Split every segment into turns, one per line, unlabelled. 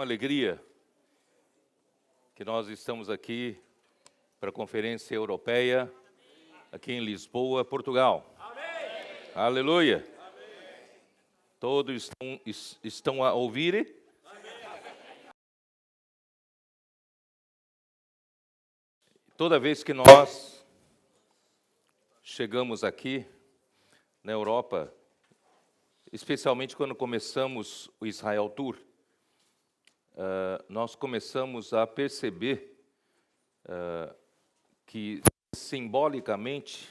alegria que nós estamos aqui para a Conferência Europeia, aqui em Lisboa, Portugal. Amém. Aleluia! Amém. Todos estão a ouvir? Toda vez que nós chegamos aqui na Europa, especialmente quando começamos o Israel Tour, nós começamos a perceber que, simbolicamente,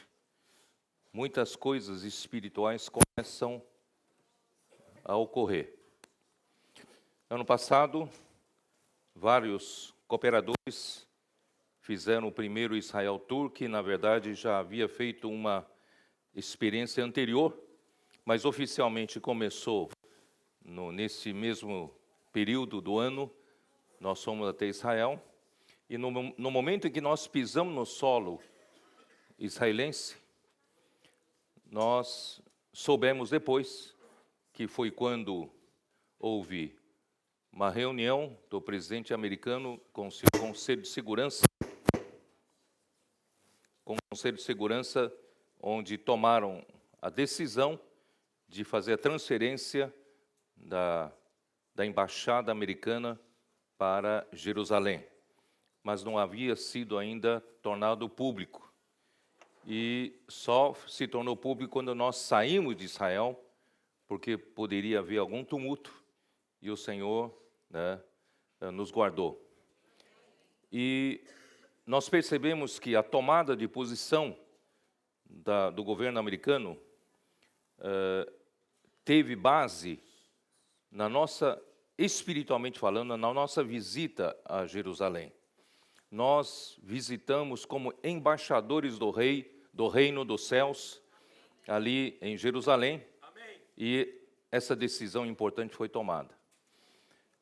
muitas coisas espirituais começam a ocorrer. Ano passado, vários cooperadores fizeram o primeiro Israel Tour, que, na verdade, já havia feito uma experiência anterior, mas oficialmente começou nesse mesmo período do ano. Nós fomos até Israel, e no momento em que nós pisamos no solo israelense, nós soubemos depois que foi quando houve uma reunião do presidente americano com o seu Conselho de Segurança, onde tomaram a decisão de fazer a transferência da embaixada americana para Jerusalém, mas não havia sido ainda tornado público. E só se tornou público quando nós saímos de Israel, porque poderia haver algum tumulto, e o Senhor, nos guardou. E nós percebemos que a tomada de posição do governo americano teve base na nossa, espiritualmente falando, na nossa visita a Jerusalém. Nós visitamos como embaixadores do reino dos céus, ali em Jerusalém. Amém. E essa decisão importante foi tomada.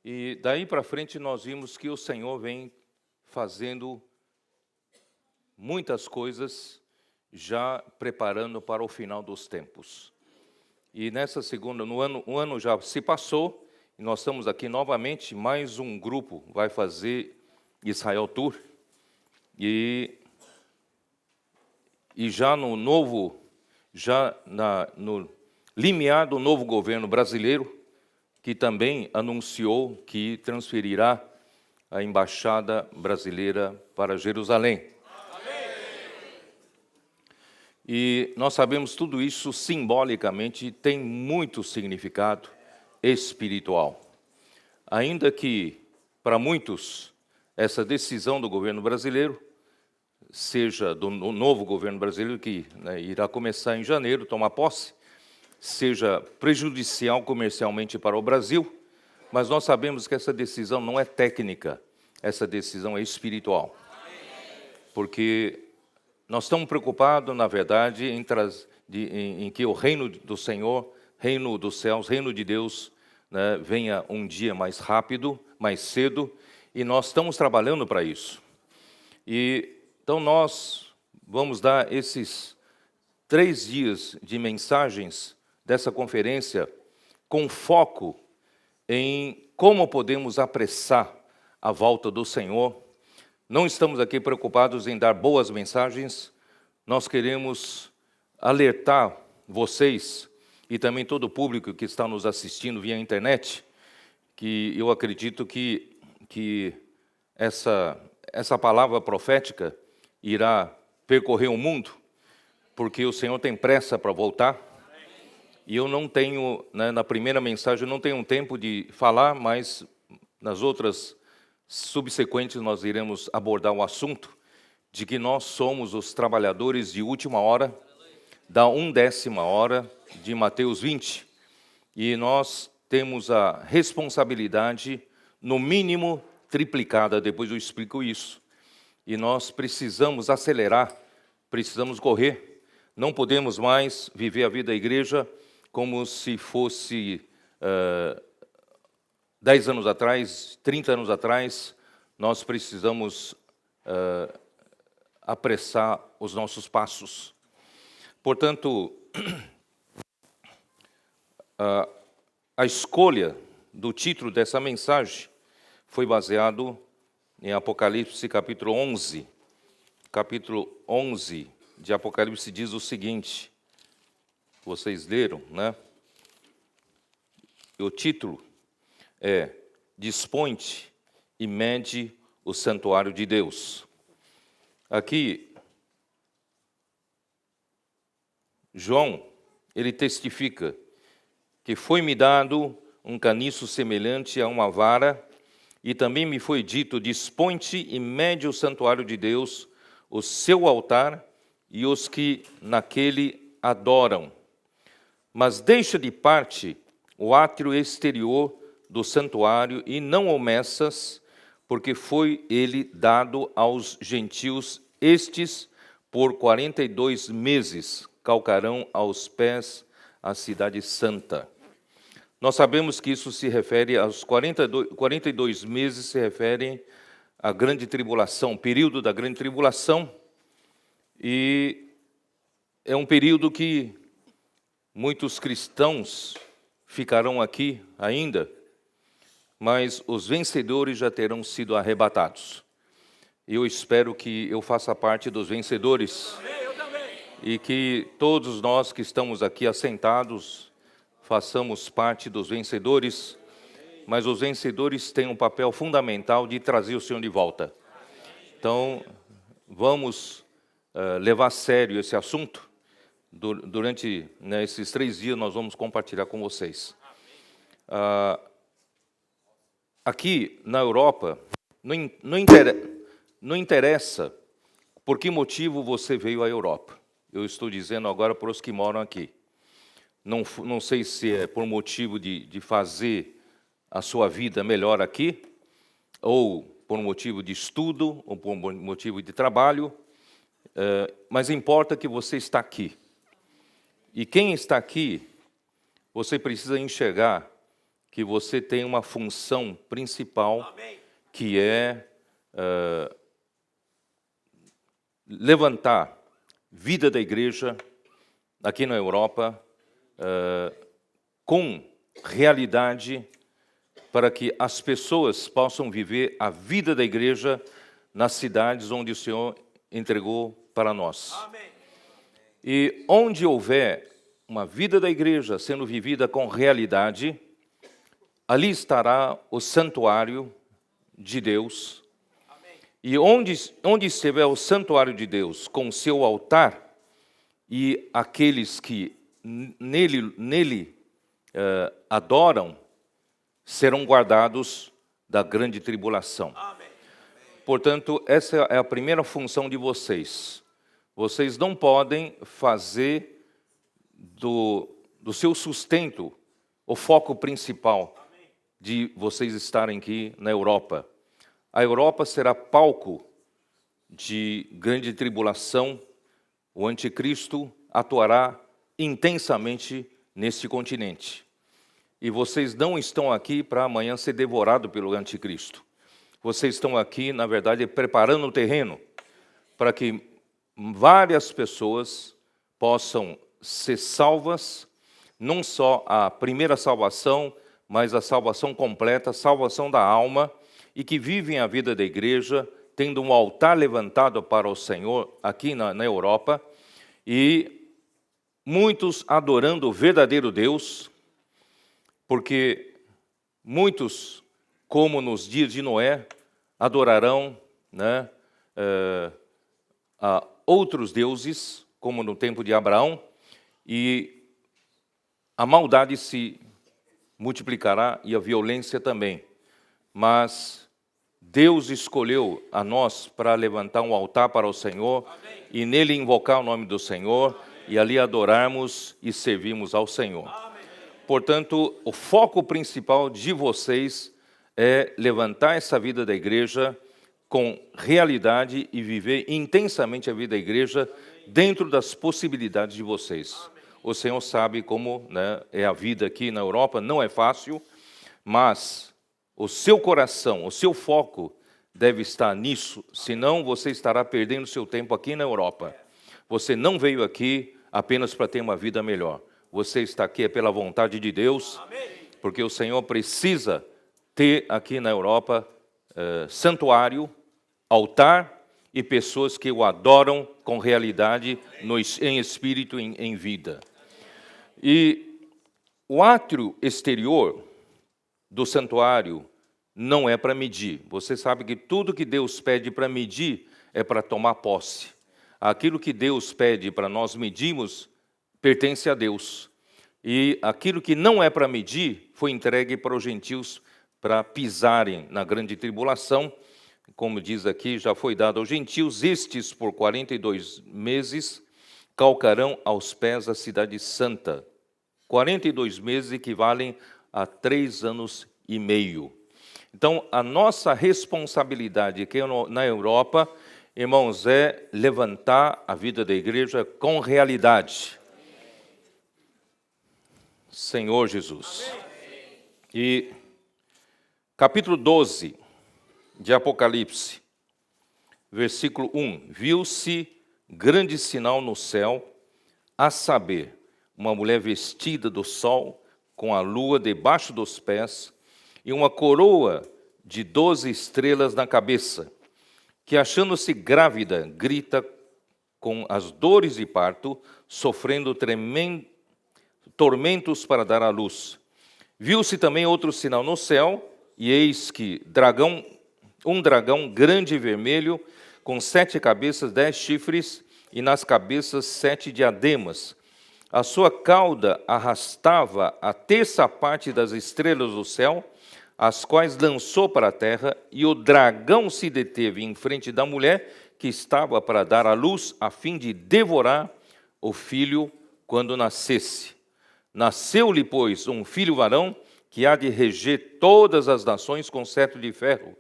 E daí para frente nós vimos que o Senhor vem fazendo muitas coisas, já preparando para o final dos tempos. E nessa segunda, o ano já se passou, e nós estamos aqui novamente, mais um grupo vai fazer Israel Tour, e já no limiar do novo governo brasileiro, que também anunciou que transferirá a embaixada brasileira para Jerusalém. E nós sabemos tudo isso simbolicamente tem muito significado espiritual. Ainda que, para muitos, essa decisão do governo brasileiro, seja do novo governo brasileiro, que irá começar em janeiro, tomar posse, seja prejudicial comercialmente para o Brasil, mas nós sabemos que essa decisão não é técnica, essa decisão é espiritual. Porque nós estamos preocupados, na verdade, em que o reino do Senhor, reino dos céus, reino de Deus, venha um dia mais rápido, mais cedo, e nós estamos trabalhando para isso. E então nós vamos dar esses 3 dias de mensagens dessa conferência com foco em como podemos apressar a volta do Senhor. Não estamos aqui preocupados em dar boas mensagens, nós queremos alertar vocês e também todo o público que está nos assistindo via internet, que eu acredito que essa palavra profética irá percorrer o mundo, porque o Senhor tem pressa para voltar. E eu não tenho, na primeira mensagem, eu não tenho tempo de falar, mas nas outras subsequentes nós iremos abordar o assunto de que nós somos os trabalhadores de última hora, da 1/10 hora de Mateus 20. E nós temos a responsabilidade, no mínimo, triplicada, depois eu explico isso. E nós precisamos acelerar, precisamos correr. Não podemos mais viver a vida da igreja como se fosse 10 anos atrás, 30 anos atrás. Nós precisamos apressar os nossos passos. Portanto, a escolha do título dessa mensagem foi baseado em Apocalipse capítulo 11. Capítulo 11 de Apocalipse diz o seguinte, vocês leram, né? O título é Dispõe-te e mede o santuário de Deus. Aqui, João, ele testifica que foi-me dado um caniço semelhante a uma vara, e também me foi dito, dispõe-te e mede o santuário de Deus, o seu altar e os que naquele adoram. Mas deixa de parte o átrio exterior do santuário e não o meças, porque foi ele dado aos gentios, estes por 42 meses calcarão aos pés a cidade santa. Nós sabemos que isso se refere aos 42 meses, se referem à grande tribulação, período da grande tribulação, e é um período que muitos cristãos ficarão aqui ainda, mas os vencedores já terão sido arrebatados. Eu espero que eu faça parte dos vencedores e que todos nós que estamos aqui assentados façamos parte dos vencedores, mas os vencedores têm um papel fundamental de trazer o Senhor de volta. Então, vamos levar a sério esse assunto. Durante esses 3 dias nós vamos compartilhar com vocês. Aqui na Europa, não interessa por que motivo você veio à Europa. Eu estou dizendo agora para os que moram aqui. Não sei se é por motivo de fazer a sua vida melhor aqui, ou por motivo de estudo, ou por motivo de trabalho, mas importa que você está aqui. E quem está aqui, você precisa enxergar que você tem uma função principal, que é levantar vida da igreja aqui na Europa, com realidade, para que as pessoas possam viver a vida da igreja nas cidades onde o Senhor entregou para nós. Amém. E onde houver uma vida da igreja sendo vivida com realidade, ali estará o santuário de Deus. Amém. E onde estiver o santuário de Deus com o seu altar, e aqueles que nele adoram, serão guardados da grande tribulação. Amém. Portanto, essa é a primeira função de vocês. Vocês não podem fazer do seu sustento o foco principal de vocês estarem aqui na Europa. A Europa será palco de grande tribulação. O anticristo atuará intensamente neste continente. E vocês não estão aqui para amanhã ser devorado pelo anticristo. Vocês estão aqui, na verdade, preparando o terreno para que várias pessoas possam ser salvas, não só a primeira salvação, mas a salvação completa, a salvação da alma, e que vivem a vida da igreja, tendo um altar levantado para o Senhor aqui na Europa, e muitos adorando o verdadeiro Deus, porque muitos, como nos dias de Noé, adorarão a outros deuses, como no tempo de Abraão, e a maldade se multiplicará e a violência também. Mas Deus escolheu a nós para levantar um altar para o Senhor, amém, e nele invocar o nome do Senhor, amém, e ali adorarmos e servirmos ao Senhor. Amém. Portanto, o foco principal de vocês é levantar essa vida da igreja com realidade e viver intensamente a vida da igreja dentro das possibilidades de vocês. O Senhor sabe como é a vida aqui na Europa, não é fácil, mas o seu coração, o seu foco deve estar nisso, senão você estará perdendo seu tempo aqui na Europa. Você não veio aqui apenas para ter uma vida melhor. Você está aqui pela vontade de Deus, porque o Senhor precisa ter aqui na Europa santuário, altar e pessoas que o adoram com realidade, em espírito, em vida. E o átrio exterior do santuário não é para medir. Você sabe que tudo que Deus pede para medir é para tomar posse. Aquilo que Deus pede para nós medirmos pertence a Deus. E aquilo que não é para medir foi entregue para os gentios para pisarem na grande tribulação. Como diz aqui, já foi dado aos gentios, estes por 42 meses calcarão aos pés a cidade santa. 42 meses equivalem a 3 anos e meio. Então, a nossa responsabilidade aqui na Europa, irmãos, é levantar a vida da igreja com realidade. Senhor Jesus. E capítulo 12 de Apocalipse, versículo 1. Viu-se grande sinal no céu, a saber, uma mulher vestida do sol, com a lua debaixo dos pés, e uma coroa de 12 estrelas na cabeça, que, achando-se grávida, grita com as dores de parto, sofrendo tormentos para dar à luz. Viu-se também outro sinal no céu, e eis que um dragão grande e vermelho, com 7 cabeças, 10 chifres, e nas cabeças 7 diademas. A sua cauda arrastava a terça parte das estrelas do céu, as quais lançou para a terra, e o dragão se deteve em frente da mulher que estava para dar à luz, a fim de devorar o filho quando nascesse. Nasceu-lhe, pois, um filho varão, que há de reger todas as nações com cetro de ferro.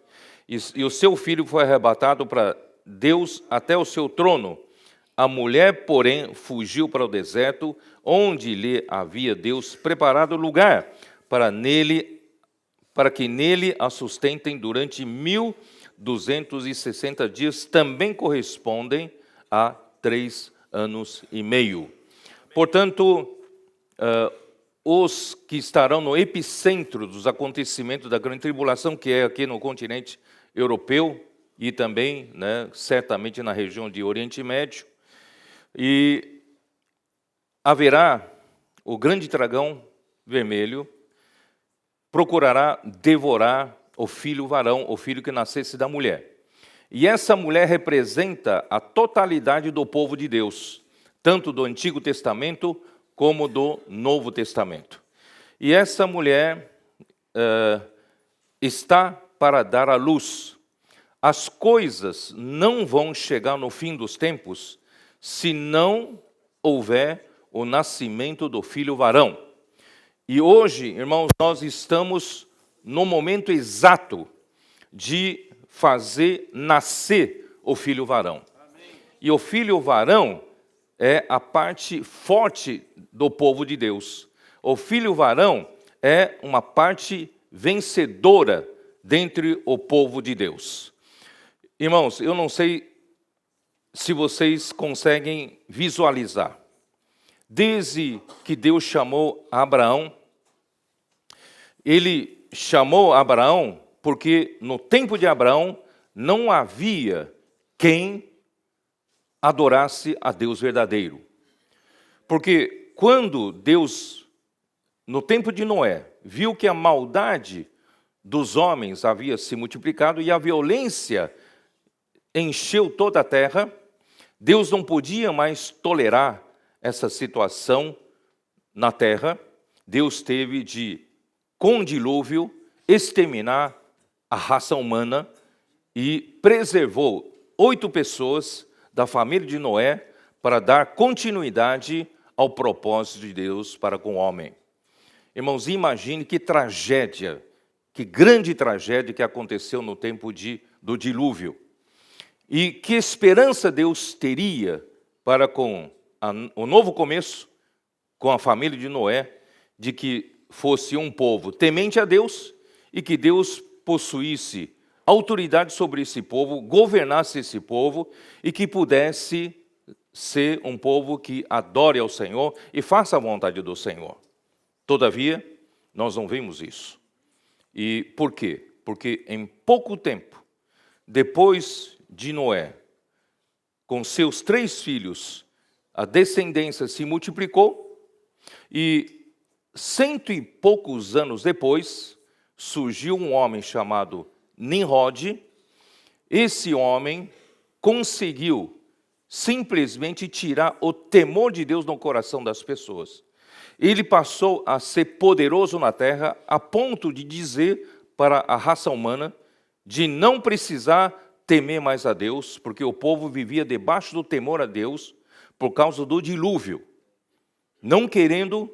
E o seu filho foi arrebatado para Deus até o seu trono. A mulher, porém, fugiu para o deserto, onde lhe havia Deus preparado lugar para que nele a sustentem durante 1260 dias, também correspondem a 3 anos e meio. Portanto, os que estarão no epicentro dos acontecimentos da grande tribulação, que é aqui no continente europeu e também, certamente na região de Oriente Médio, e haverá o grande dragão vermelho, procurará devorar o filho varão, o filho que nascesse da mulher. E essa mulher representa a totalidade do povo de Deus, tanto do Antigo Testamento como do Novo Testamento. E essa mulher está para dar à luz. As coisas não vão chegar no fim dos tempos se não houver o nascimento do filho varão. E hoje, irmãos, nós estamos no momento exato de fazer nascer o filho varão. Amém. E o filho varão é a parte forte do povo de Deus. O filho varão é uma parte vencedora dentre o povo de Deus. Irmãos, eu não sei se vocês conseguem visualizar. Desde que Deus chamou Abraão, ele chamou Abraão porque no tempo de Abraão não havia quem adorasse a Deus verdadeiro. Porque quando Deus, no tempo de Noé, viu que a maldade dos homens havia se multiplicado e a violência encheu toda a terra, Deus não podia mais tolerar essa situação na terra. Deus teve de, com dilúvio, exterminar a raça humana e preservou 8 pessoas da família de Noé para dar continuidade ao propósito de Deus para com o homem. Irmãos, imagine que tragédia, que grande tragédia que aconteceu no tempo do dilúvio. E que esperança Deus teria para com o novo começo, com a família de Noé, de que fosse um povo temente a Deus e que Deus possuísse autoridade sobre esse povo, governasse esse povo e que pudesse ser um povo que adore ao Senhor e faça a vontade do Senhor. Todavia, nós não vemos isso. E por quê? porque em pouco tempo, depois de Noé, com seus 3 filhos, a descendência se multiplicou, e 100 e poucos anos depois, surgiu um homem chamado Nimrod. Esse homem conseguiu simplesmente tirar o temor de Deus no coração das pessoas. Ele passou a ser poderoso na terra, a ponto de dizer para a raça humana de não precisar temer mais a Deus, porque o povo vivia debaixo do temor a Deus por causa do dilúvio, não querendo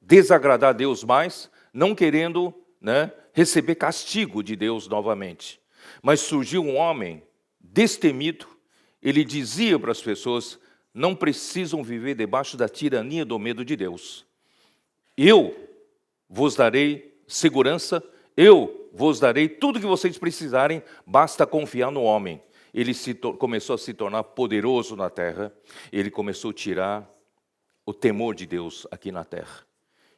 desagradar a Deus mais, não querendo, receber castigo de Deus novamente. Mas surgiu um homem destemido, ele dizia para as pessoas: não precisam viver debaixo da tirania do medo de Deus. Eu vos darei segurança, eu vos darei tudo o que vocês precisarem, basta confiar no homem. Ele começou a se tornar poderoso na terra, ele começou a tirar o temor de Deus aqui na terra.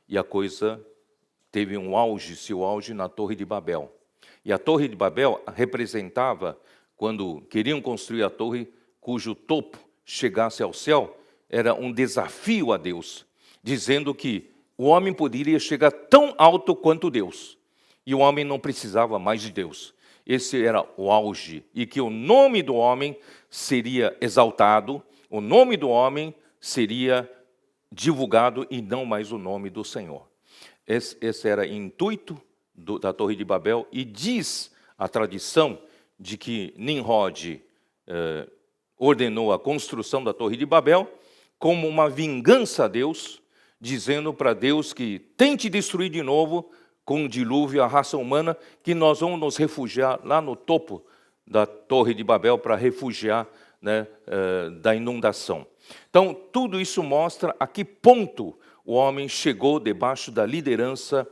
E a coisa teve seu auge na Torre de Babel. E a Torre de Babel representava, quando queriam construir a torre, cujo topo chegasse ao céu, era um desafio a Deus, dizendo que o homem poderia chegar tão alto quanto Deus. E o homem não precisava mais de Deus. Esse era o auge. E que o nome do homem seria exaltado, o nome do homem seria divulgado e não mais o nome do Senhor. Esse era o intuito da Torre de Babel, e diz a tradição de que Nimrod ordenou a construção da Torre de Babel como uma vingança a Deus, dizendo para Deus que tente destruir de novo com o dilúvio a raça humana, que nós vamos nos refugiar lá no topo da Torre de Babel para refugiar da inundação. Então, tudo isso mostra a que ponto o homem chegou debaixo da liderança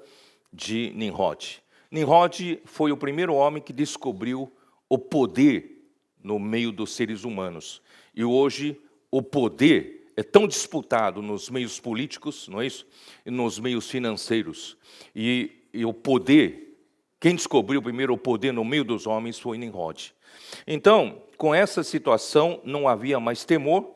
de Nimrod. Nimrod foi o primeiro homem que descobriu o poder no meio dos seres humanos. E hoje o poder é tão disputado nos meios políticos, não é isso? E nos meios financeiros. E o poder, quem descobriu primeiro o poder no meio dos homens foi Nimrod. Então, com essa situação, não havia mais temor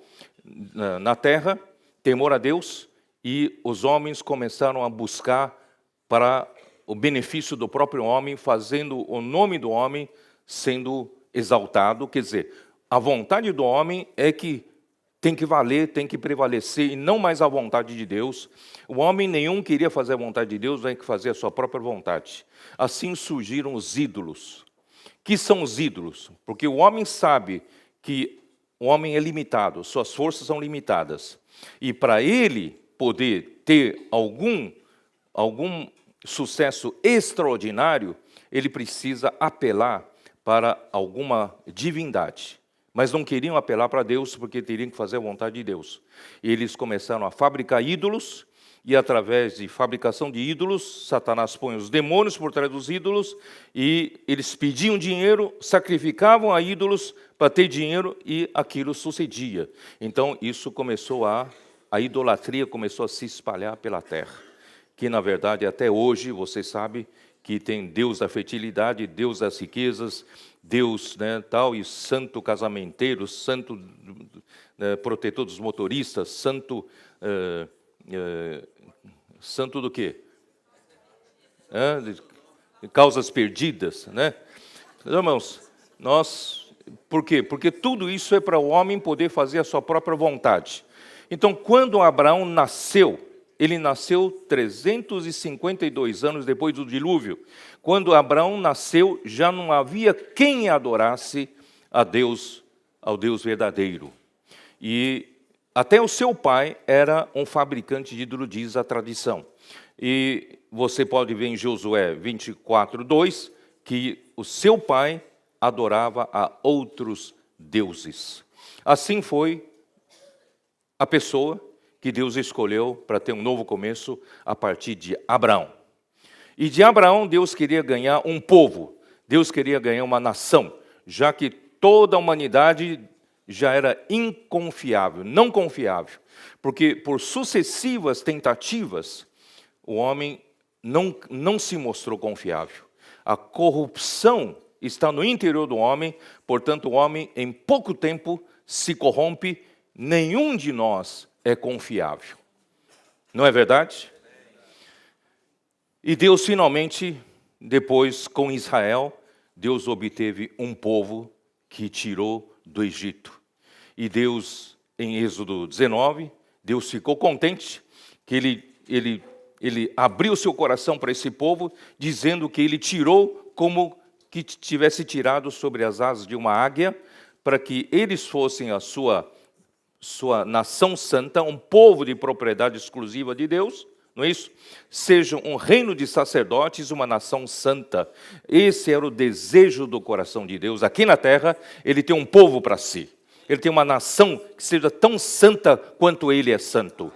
na terra, temor a Deus, e os homens começaram a buscar para o benefício do próprio homem, fazendo o nome do homem sendo exaltado. Quer dizer, a vontade do homem é que tem que valer, tem que prevalecer, e não mais a vontade de Deus. O homem nenhum queria fazer a vontade de Deus, tem que fazer a sua própria vontade. Assim surgiram os ídolos. Que são os ídolos? Porque o homem sabe que o homem é limitado, suas forças são limitadas. E para ele poder ter algum sucesso extraordinário, ele precisa apelar para alguma divindade. Mas não queriam apelar para Deus, porque teriam que fazer a vontade de Deus. Eles começaram a fabricar ídolos, e através de fabricação de ídolos, Satanás põe os demônios por trás dos ídolos, e eles pediam dinheiro, sacrificavam a ídolos para ter dinheiro, e aquilo sucedia. Então, isso começou a idolatria começou a se espalhar pela terra. Que, na verdade, até hoje, você sabe que tem Deus da fertilidade, Deus das riquezas, Deus tal, e santo casamenteiro, santo protetor dos motoristas, santo do quê? Causas perdidas, né? Irmãos, por quê? Porque tudo isso é para o homem poder fazer a sua própria vontade. Então, quando Abraão nasceu, ele nasceu 352 anos depois do dilúvio. Quando Abraão nasceu, já não havia quem adorasse ao Deus verdadeiro. E até o seu pai era um fabricante de ídolo, diz a tradição. E você pode ver em Josué 24:2, que o seu pai adorava a outros deuses. Assim foi a pessoa que Deus escolheu para ter um novo começo a partir de Abraão. E de Abraão, Deus queria ganhar um povo, Deus queria ganhar uma nação, já que toda a humanidade já era inconfiável, não confiável, porque por sucessivas tentativas, o homem não se mostrou confiável. A corrupção está no interior do homem, portanto, o homem, em pouco tempo, se corrompe. Nenhum de nós é confiável. Não é verdade? E Deus, finalmente, depois, com Israel, Deus obteve um povo que tirou do Egito. E Deus, em Êxodo 19, Deus ficou contente que ele abriu seu coração para esse povo, dizendo que ele tirou como que tivesse tirado sobre as asas de uma águia, para que eles fossem a sua nação santa, um povo de propriedade exclusiva de Deus, não é isso? Sejam um reino de sacerdotes, uma nação santa. Esse era o desejo do coração de Deus. Aqui na terra, ele tem um povo para si. Ele tem uma nação que seja tão santa quanto ele é santo.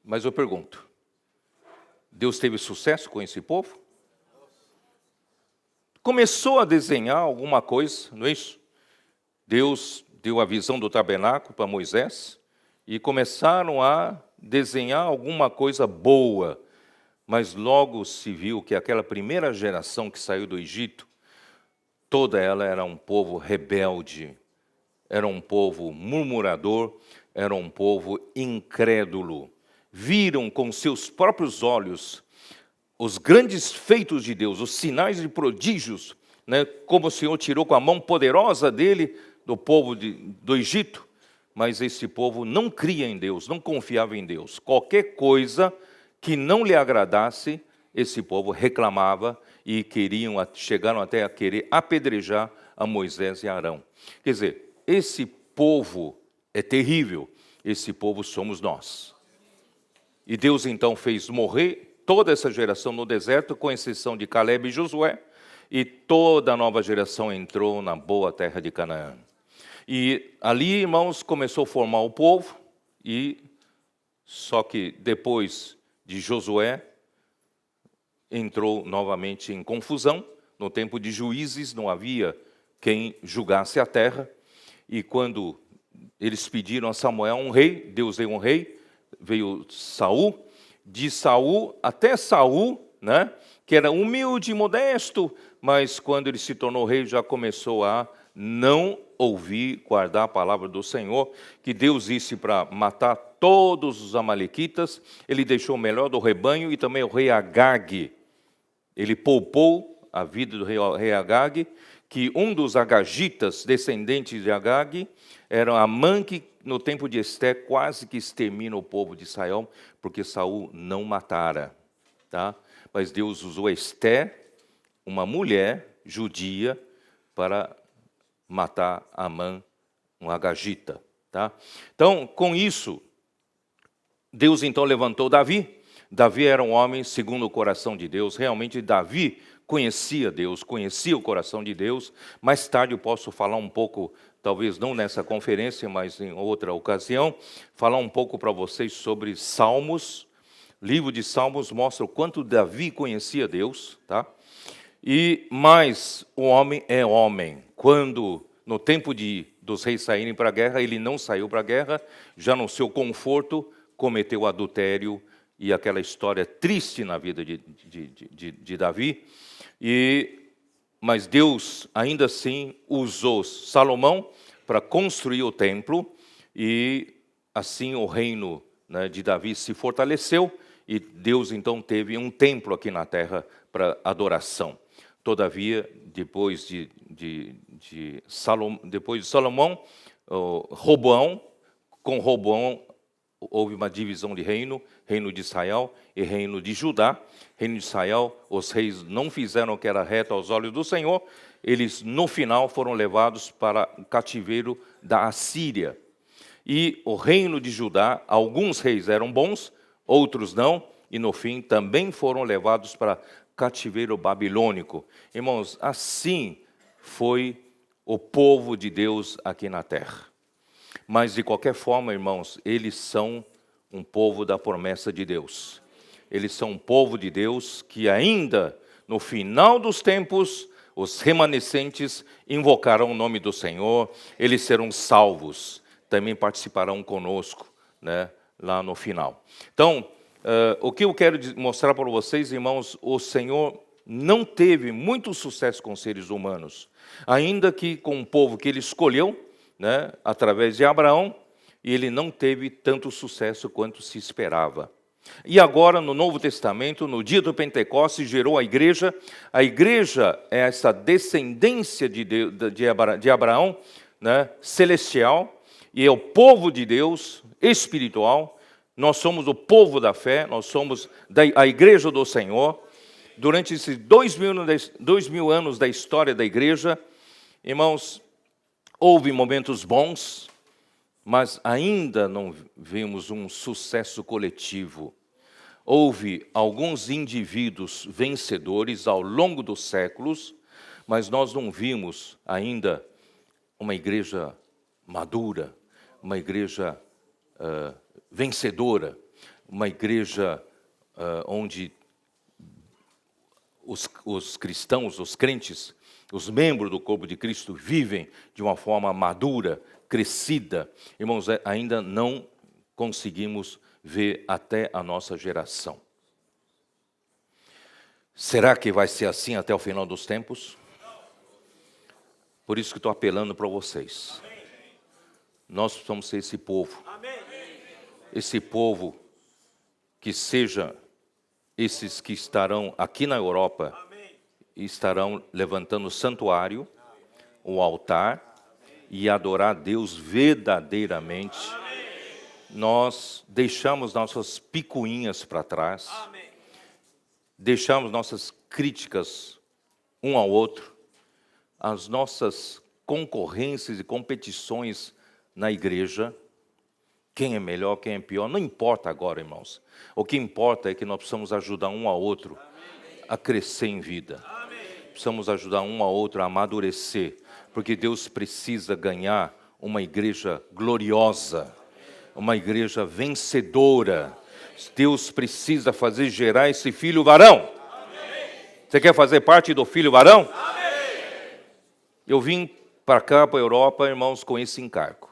Mas eu pergunto, Deus teve sucesso com esse povo? Começou a desenhar alguma coisa, não é isso? Deus deu a visão do tabernáculo para Moisés e começaram a desenhar alguma coisa boa, mas logo se viu que aquela primeira geração que saiu do Egito, toda ela era um povo rebelde, era um povo murmurador, era um povo incrédulo. Viram com seus próprios olhos os grandes feitos de Deus, os sinais e prodígios, né, como o Senhor tirou com a mão poderosa dele do povo do Egito, mas esse povo não cria em Deus, não confiava em Deus. Qualquer coisa que não lhe agradasse, esse povo reclamava e chegaram até a querer apedrejar a Moisés e a Arão. Quer dizer, esse povo é terrível, esse povo somos nós. E Deus então fez morrer toda essa geração no deserto, com exceção de Caleb e Josué, e toda a nova geração entrou na boa terra de Canaã. E ali, irmãos, começou a formar o povo, só que depois de Josué, entrou novamente em confusão. No tempo de Juízes não havia quem julgasse a terra, e quando eles pediram a Samuel um rei, Deus deu um rei, veio Saul, de Saul até Saul, né, que era humilde e modesto, mas quando ele se tornou rei já começou a não ouvir, guardar a palavra do Senhor, que Deus disse para matar todos os amalequitas. Ele deixou o melhor do rebanho e também o rei Agag. Ele poupou a vida do rei Agag, que um dos agagitas, descendentes de Agag, era Amã, que no tempo de Esté quase que extermina o povo de Israel, porque Saul não matara. Tá? Mas Deus usou Esté, uma mulher judia, para matar Amã, um agagita. Tá? Então, com isso, Deus então levantou Davi. Davi era um homem segundo o coração de Deus. Realmente, Davi conhecia Deus, conhecia o coração de Deus. Mais tarde eu posso falar um pouco, talvez não nessa conferência, mas em outra ocasião, falar um pouco para vocês sobre Salmos. O livro de Salmos mostra o quanto Davi conhecia Deus, tá? Mas o homem é homem. Quando, no tempo dos reis saírem para a guerra, ele não saiu para a guerra, já no seu conforto, cometeu adultério, e aquela história triste na vida de Davi. Mas Deus, ainda assim, usou Salomão para construir o templo, e assim o reino, né, de Davi se fortaleceu, e Deus então teve um templo aqui na terra para adoração. Todavia, depois de Salomão, com Roboão, houve uma divisão de reino de Israel e reino de Judá. Reino de Israel, os reis não fizeram o que era reto aos olhos do Senhor, eles no final foram levados para o cativeiro da Assíria. E o reino de Judá, alguns reis eram bons, outros não, e no fim também foram levados para cativeiro babilônico. Irmãos, assim foi o povo de Deus aqui na terra. Mas, de qualquer forma, irmãos, eles são um povo da promessa de Deus. Eles são um povo de Deus que ainda, no final dos tempos, os remanescentes invocarão o nome do Senhor, eles serão salvos, também participarão conosco, né, lá no final. Então, O que eu quero mostrar para vocês, irmãos, o Senhor não teve muito sucesso com seres humanos, ainda que com o povo que ele escolheu, né, através de Abraão, e ele não teve tanto sucesso quanto se esperava. E agora, no Novo Testamento, no dia do Pentecostes, gerou a igreja. A igreja é essa descendência de Abraão, né, celestial, e é o povo de Deus espiritual. Nós somos o povo da fé, nós somos a igreja do Senhor. Durante esses 2000 anos da história da igreja, irmãos, houve momentos bons, mas ainda não vimos um sucesso coletivo. Houve alguns indivíduos vencedores ao longo dos séculos, mas nós não vimos ainda uma igreja madura, uma igreja vencedora, uma igreja onde os cristãos, os crentes, os membros do corpo de Cristo vivem de uma forma madura, crescida. Irmãos, ainda não conseguimos ver até a nossa geração. Será que vai ser assim até o final dos tempos? Por isso que estou apelando para vocês. Nós precisamos ser esse povo. Esse povo que seja esses que estarão aqui na Europa e estarão levantando o santuário, o altar, e adorar a Deus verdadeiramente. Nós deixamos nossas picuinhas para trás, deixamos nossas críticas um ao outro, as nossas concorrências e competições na igreja. Quem é melhor, quem é pior, não importa agora, irmãos. O que importa é que nós precisamos ajudar um ao outro a crescer em vida. Precisamos ajudar um ao outro a amadurecer, porque Deus precisa ganhar uma igreja gloriosa, uma igreja vencedora. Deus precisa fazer gerar esse filho varão. Você quer fazer parte do filho varão? Eu vim para cá, para a Europa, irmãos, com esse encargo.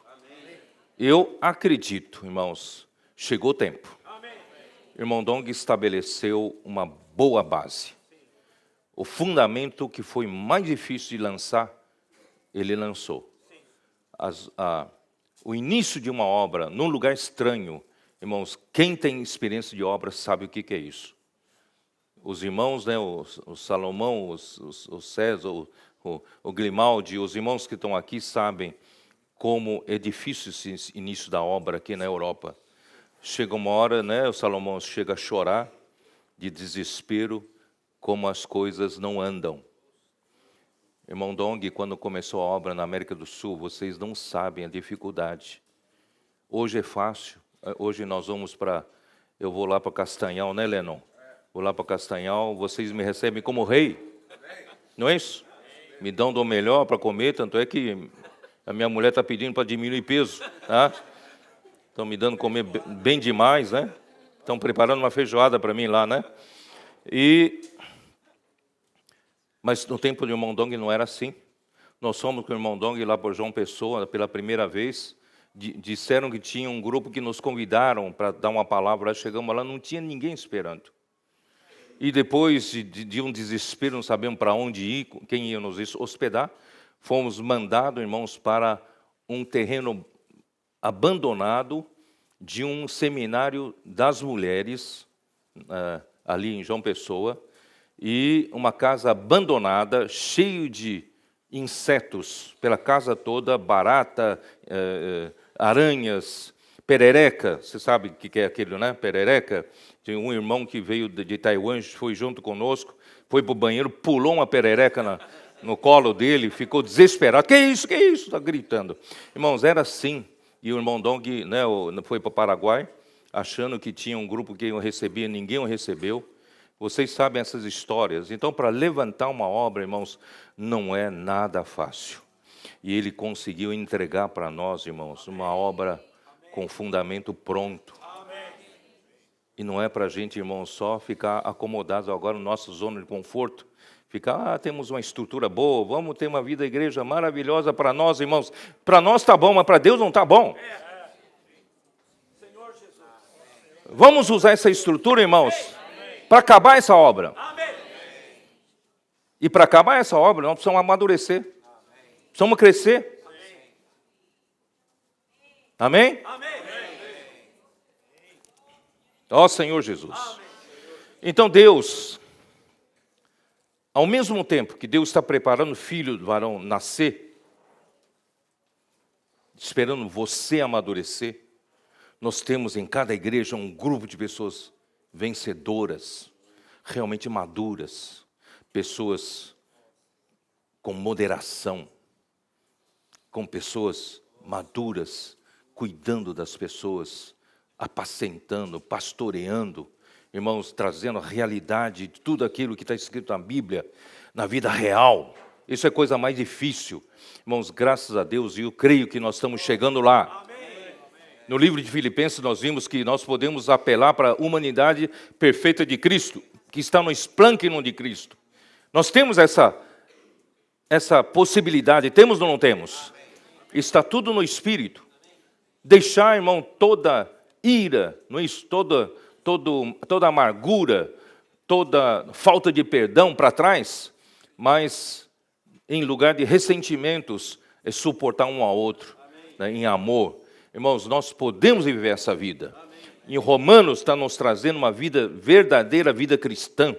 Eu acredito, irmãos, chegou o tempo. Irmão Dong estabeleceu uma boa base. O fundamento que foi mais difícil de lançar, ele lançou. O início de uma obra num lugar estranho, irmãos, quem tem experiência de obra sabe o que é isso. Os irmãos, né, o Salomão, o César, o Grimaldi, os irmãos que estão aqui sabem como é difícil esse início da obra aqui na Europa. Chega uma hora, né, o Salomão chega a chorar de desespero, como as coisas não andam. Irmão Dong, quando começou a obra na América do Sul, vocês não sabem a dificuldade. Hoje é fácil. Hoje nós vamos eu vou lá para Castanhal, né, Lennon? Vou lá para Castanhal, vocês me recebem como rei. Não é isso? Me dão do melhor para comer, tanto é que a minha mulher está pedindo para diminuir peso. Tá? Estão me dando comer bem demais, né? Estão preparando uma feijoada para mim lá, né? Mas no tempo do irmão Dong não era assim. Nós fomos com o irmão Dong lá por João Pessoa pela primeira vez. Disseram que tinha um grupo que nos convidaram para dar uma palavra. Chegamos lá, não tinha ninguém esperando. E depois de um desespero, não sabemos para onde ir, quem ia nos hospedar, fomos mandados, irmãos, para um terreno abandonado de um seminário das mulheres, ali em João Pessoa, e uma casa abandonada, cheio de insetos pela casa toda, barata, aranhas, perereca. Você sabe o que é aquilo, né? Perereca. Tem um irmão que veio de Taiwan, foi junto conosco, foi para o banheiro, pulou uma perereca no colo dele, ficou desesperado. Que é isso? Que é isso? Está gritando. Irmãos, era assim. E o irmão Dong, né, foi para o Paraguai, achando que tinha um grupo que o recebia, ninguém o recebeu. Vocês sabem essas histórias. Então, para levantar uma obra, irmãos, não é nada fácil. E ele conseguiu entregar para nós, irmãos, uma obra com fundamento pronto. E não é para a gente, irmãos, só ficar acomodados agora no nosso zona de conforto. Ficar, temos uma estrutura boa, vamos ter uma vida igreja maravilhosa para nós, irmãos. Para nós está bom, mas para Deus não está bom. Vamos usar essa estrutura, irmãos, para acabar essa obra. E para acabar essa obra, nós precisamos amadurecer. Precisamos crescer. Amém? Ó Senhor Jesus. Então Deus, ao mesmo tempo que Deus está preparando o filho do varão nascer, esperando você amadurecer, nós temos em cada igreja um grupo de pessoas vencedoras, realmente maduras, pessoas com moderação, com pessoas maduras, cuidando das pessoas, apacentando, pastoreando, irmãos, trazendo a realidade de tudo aquilo que está escrito na Bíblia, na vida real. Isso é a coisa mais difícil. Irmãos, graças a Deus, e eu creio que nós estamos chegando lá. No livro de Filipenses nós vimos que nós podemos apelar para a humanidade perfeita de Cristo, que está no esplêndido de Cristo. Nós temos essa possibilidade, temos ou não temos? Está tudo no Espírito. Deixar, irmão, toda ira, não é isso? Toda amargura, toda falta de perdão para trás, mas em lugar de ressentimentos, é suportar um ao outro, né, em amor. Irmãos, nós podemos viver essa vida. Em Romanos está nos trazendo uma vida verdadeira, vida cristã,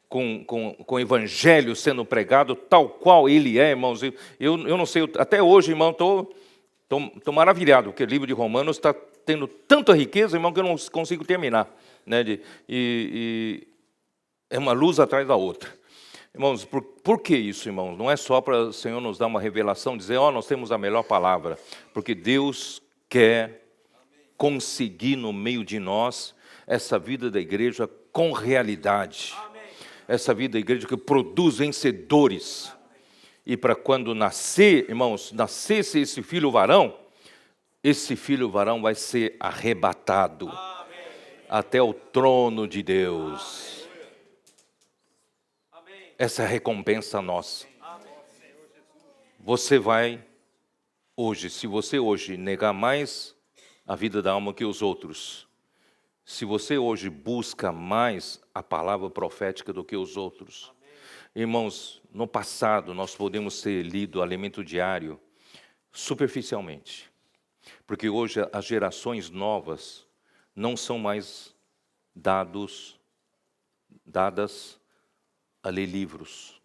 com o evangelho sendo pregado tal qual ele é, irmãos. Eu não sei, até hoje, irmão, estou maravilhado, porque o livro de Romanos está tendo tanta riqueza, irmão, que eu não consigo terminar. Né, e é uma luz atrás da outra. Irmãos, por que isso, irmãos? Não é só para o Senhor nos dar uma revelação, dizer, nós temos a melhor palavra, porque Deus quer conseguir no meio de nós essa vida da igreja com realidade. Essa vida da igreja que produz vencedores. E para quando nascer, irmãos, nascesse esse filho varão vai ser arrebatado até o trono de Deus. Essa é a recompensa nossa. Você vai hoje, se você hoje negar mais a vida da alma que os outros, se você hoje busca mais a palavra profética do que os outros, irmãos, no passado nós podemos ter lido alimento diário superficialmente, porque hoje as gerações novas não são mais dadas a ler livros.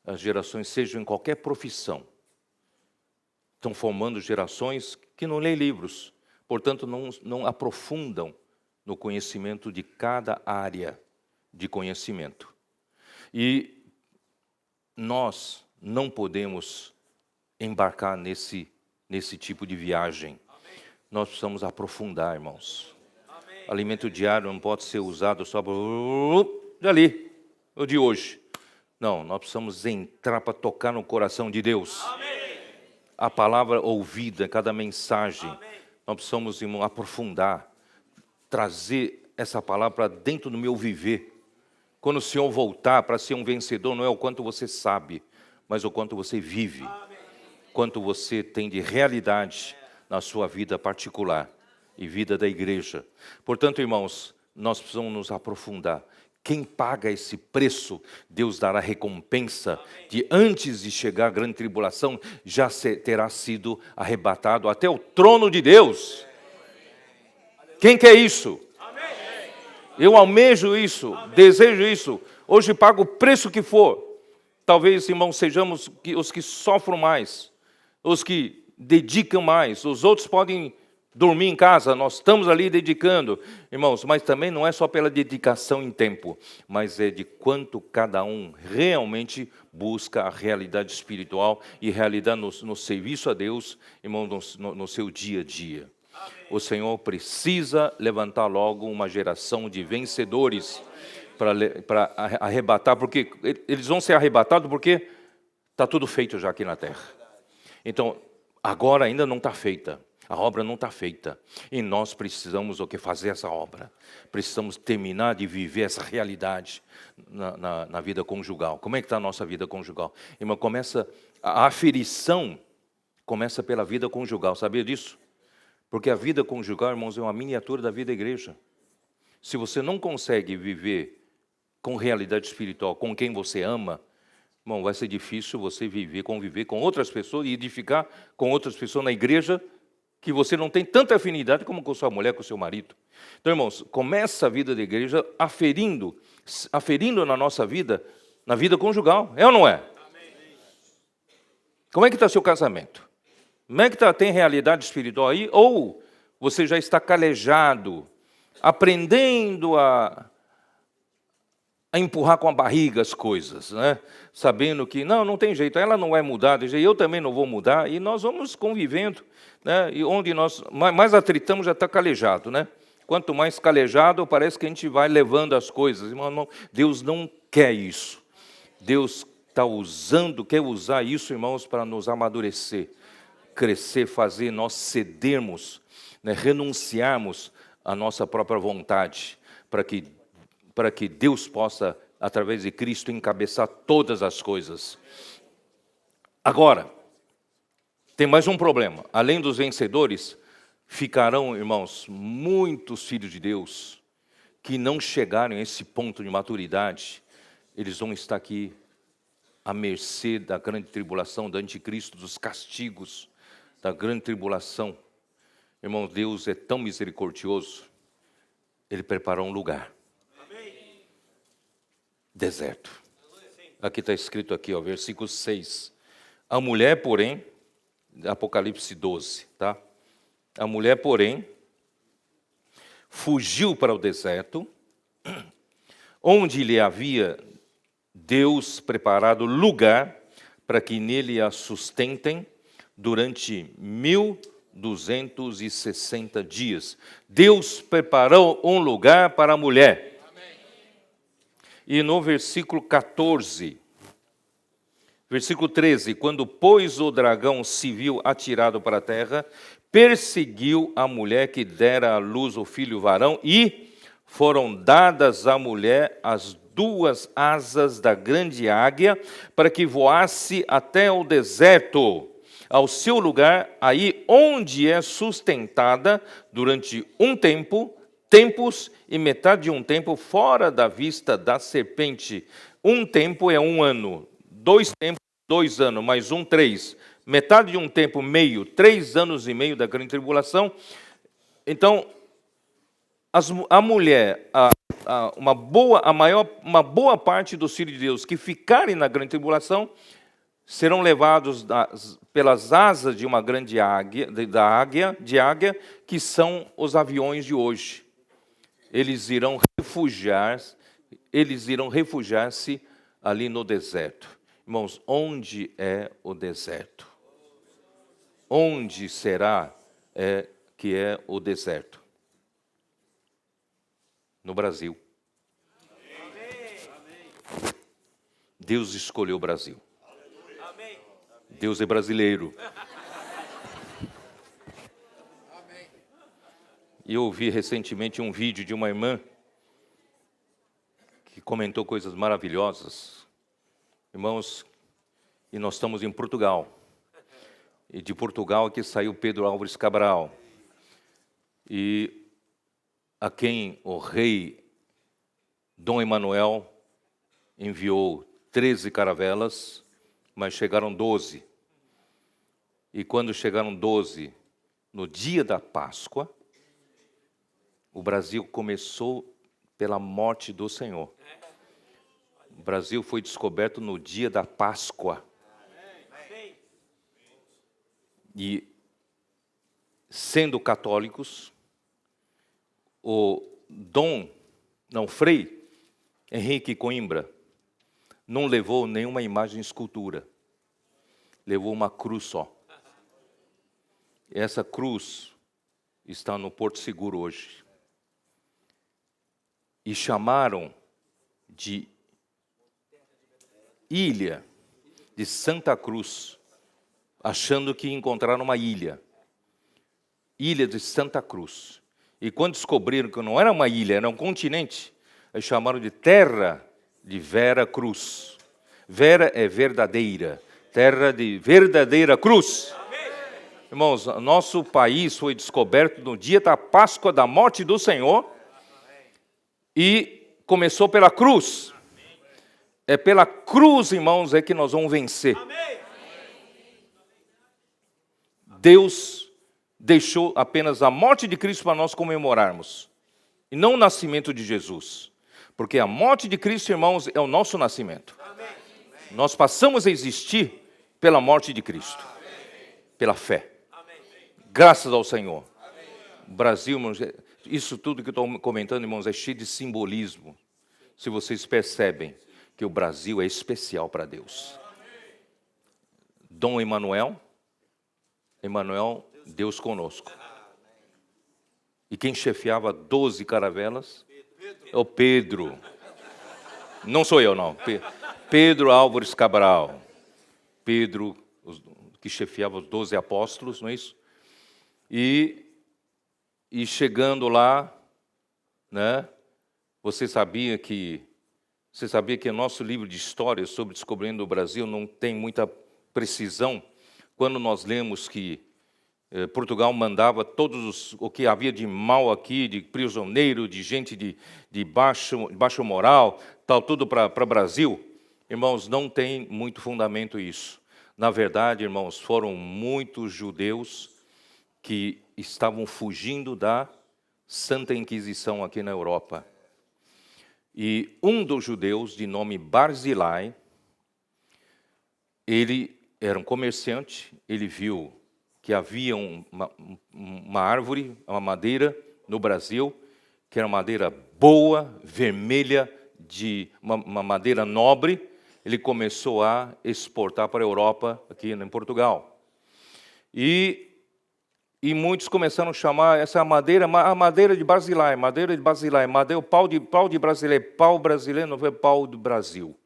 As gerações, sejam em qualquer profissão, estão formando gerações que não lêem livros, portanto não aprofundam no conhecimento de cada área de conhecimento. E nós não podemos embarcar nesse tipo de viagem. Nós precisamos aprofundar, irmãos. Alimento diário não pode ser usado só para dali, o de hoje. Não, nós precisamos entrar para tocar no coração de Deus. A palavra ouvida, cada mensagem, nós precisamos, irmão, aprofundar, trazer essa palavra para dentro do meu viver. Quando o Senhor voltar para ser um vencedor, não é o quanto você sabe, mas o quanto você vive, quanto você tem de realidade na sua vida particular e vida da igreja. Portanto, irmãos, nós precisamos nos aprofundar. Quem paga esse preço, Deus dará recompensa de antes de chegar a grande tribulação, já terá sido arrebatado até o trono de Deus. Quem quer isso? Eu almejo isso, desejo isso. Hoje pago o preço que for. Talvez, irmãos, sejamos os que sofrem mais, os que dedicam mais. Os outros podem dormir em casa, nós estamos ali dedicando, irmãos, mas também não é só pela dedicação em tempo, mas é de quanto cada um realmente busca a realidade espiritual e realidade no serviço a Deus, irmão, no seu dia a dia. Amém. O Senhor precisa levantar logo uma geração de vencedores para arrebatar, porque eles vão ser arrebatados porque está tudo feito já aqui na terra. Então, agora ainda não está feita. A obra não está feita. E nós precisamos fazer essa obra. Precisamos terminar de viver essa realidade na vida conjugal. Como é que está a nossa vida conjugal? Irmão, a aferição começa pela vida conjugal. Sabia disso? Porque a vida conjugal, irmãos, é uma miniatura da vida da igreja. Se você não consegue viver com realidade espiritual, com quem você ama, irmão, vai ser difícil você conviver com outras pessoas e edificar com outras pessoas na igreja que você não tem tanta afinidade como com sua mulher, com seu marido. Então, irmãos, começa a vida da igreja aferindo na nossa vida, na vida conjugal. É ou não é? Como é que está seu casamento? Como é que está? Tem realidade espiritual aí? Ou você já está calejado, aprendendo a empurrar com a barriga as coisas, né? Sabendo que não tem jeito, ela não vai mudar, eu também não vou mudar, e nós vamos convivendo, né? E onde nós mais atritamos já está calejado, né? Quanto mais calejado, parece que a gente vai levando as coisas. Irmão, Deus não quer isso. Deus quer usar isso, irmãos, para nos amadurecer, crescer, fazer nós cedermos, né? Renunciarmos à nossa própria vontade, para que Deus possa, através de Cristo, encabeçar todas as coisas. Agora, tem mais um problema. Além dos vencedores, ficarão, irmãos, muitos filhos de Deus que não chegaram a esse ponto de maturidade. Eles vão estar aqui à mercê da grande tribulação, do anticristo, dos castigos da grande tribulação. Irmãos, Deus é tão misericordioso, Ele preparou um lugar. Deserto. Aqui está escrito aqui, ó, versículo 6. A mulher, porém, Apocalipse 12, tá? A mulher, porém, fugiu para o deserto, onde lhe havia Deus preparado lugar para que nele a sustentem durante 1260 dias. Deus preparou um lugar para a mulher. E no versículo 14, versículo 13, quando, pois, o dragão se viu atirado para a terra, perseguiu a mulher que dera à luz o filho varão, e foram dadas à mulher as duas asas da grande águia, para que voasse até o deserto, ao seu lugar, aí onde é sustentada durante tempos e metade de um tempo fora da vista da serpente. Um tempo é 1 ano, 2 tempos, 2 anos, mais 1, 3. Metade de um tempo, meio, 3 anos e meio da grande tribulação. Então, a mulher, uma boa parte dos filhos de Deus que ficarem na grande tribulação serão levados pelas asas de uma grande águia, que são os aviões de hoje. Eles irão refugiar-se ali no deserto. Irmãos, onde é o deserto? Onde será que é o deserto? No Brasil. Deus escolheu o Brasil. Deus é brasileiro. E eu ouvi recentemente um vídeo de uma irmã que comentou coisas maravilhosas. Irmãos, e nós estamos em Portugal. E de Portugal aqui saiu Pedro Álvares Cabral. E a quem o rei Dom Emanuel enviou 13 caravelas, mas chegaram 12. E quando chegaram 12, no dia da Páscoa, o Brasil começou pela morte do Senhor. O Brasil foi descoberto no dia da Páscoa. E, sendo católicos, o Frei Henrique Coimbra não levou nenhuma imagem escultura. Levou uma cruz só. Essa cruz está no Porto Seguro hoje. E chamaram de Ilha de Santa Cruz, achando que encontraram uma ilha. Ilha de Santa Cruz. E quando descobriram que não era uma ilha, era um continente, eles chamaram de Terra de Vera Cruz. Vera é verdadeira. Terra de verdadeira cruz. Irmãos, nosso país foi descoberto no dia da Páscoa da morte do Senhor e começou pela cruz. É pela cruz, irmãos, é que nós vamos vencer. Deus deixou apenas a morte de Cristo para nós comemorarmos, e não o nascimento de Jesus. Porque a morte de Cristo, irmãos, é o nosso nascimento. Nós passamos a existir pela morte de Cristo, pela fé. Graças ao Senhor. O Brasil, irmãos, isso tudo que eu estou comentando, irmãos, é cheio de simbolismo. Se vocês percebem que o Brasil é especial para Deus. Dom Emanuel, Deus conosco. E quem chefiava 12 caravelas é o Pedro. Não sou eu, não. Pedro Álvares Cabral. Pedro, que chefiava os 12 apóstolos, não é isso? E chegando lá, né? Você sabia que o nosso livro de histórias sobre descobrindo o Brasil não tem muita precisão quando nós lemos que Portugal mandava todos o que havia de mal aqui, de prisioneiro, de gente de baixo moral, tal, tudo para o Brasil. Irmãos, não tem muito fundamento isso. Na verdade, irmãos, foram muitos judeus que estavam fugindo da Santa Inquisição aqui na Europa. E um dos judeus, de nome Barzilai, ele era um comerciante, ele viu que havia uma árvore, uma madeira no Brasil, que era uma madeira boa, vermelha, uma madeira nobre. Ele começou a exportar para a Europa, aqui em Portugal. E muitos começaram a chamar essa madeira, a madeira de Barzilai, o pau de brasileiro, pau brasileiro não foi pau do Brasil.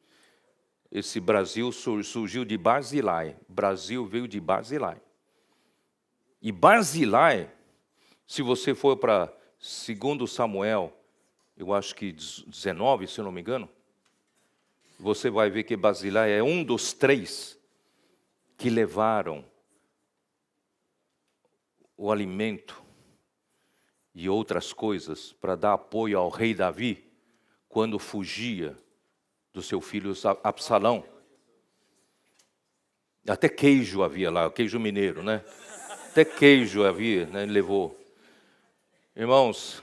Esse Brasil surgiu de Barzilai, Brasil veio de Barzilai. E Barzilai, se você for para 2 Samuel, eu acho que 19, se eu não me engano, você vai ver que Barzilai é um dos 3 que levaram o alimento e outras coisas para dar apoio ao rei Davi quando fugia do seu filho Absalão. Até queijo havia lá, queijo mineiro, né? Até queijo havia, né? Ele levou. Irmãos,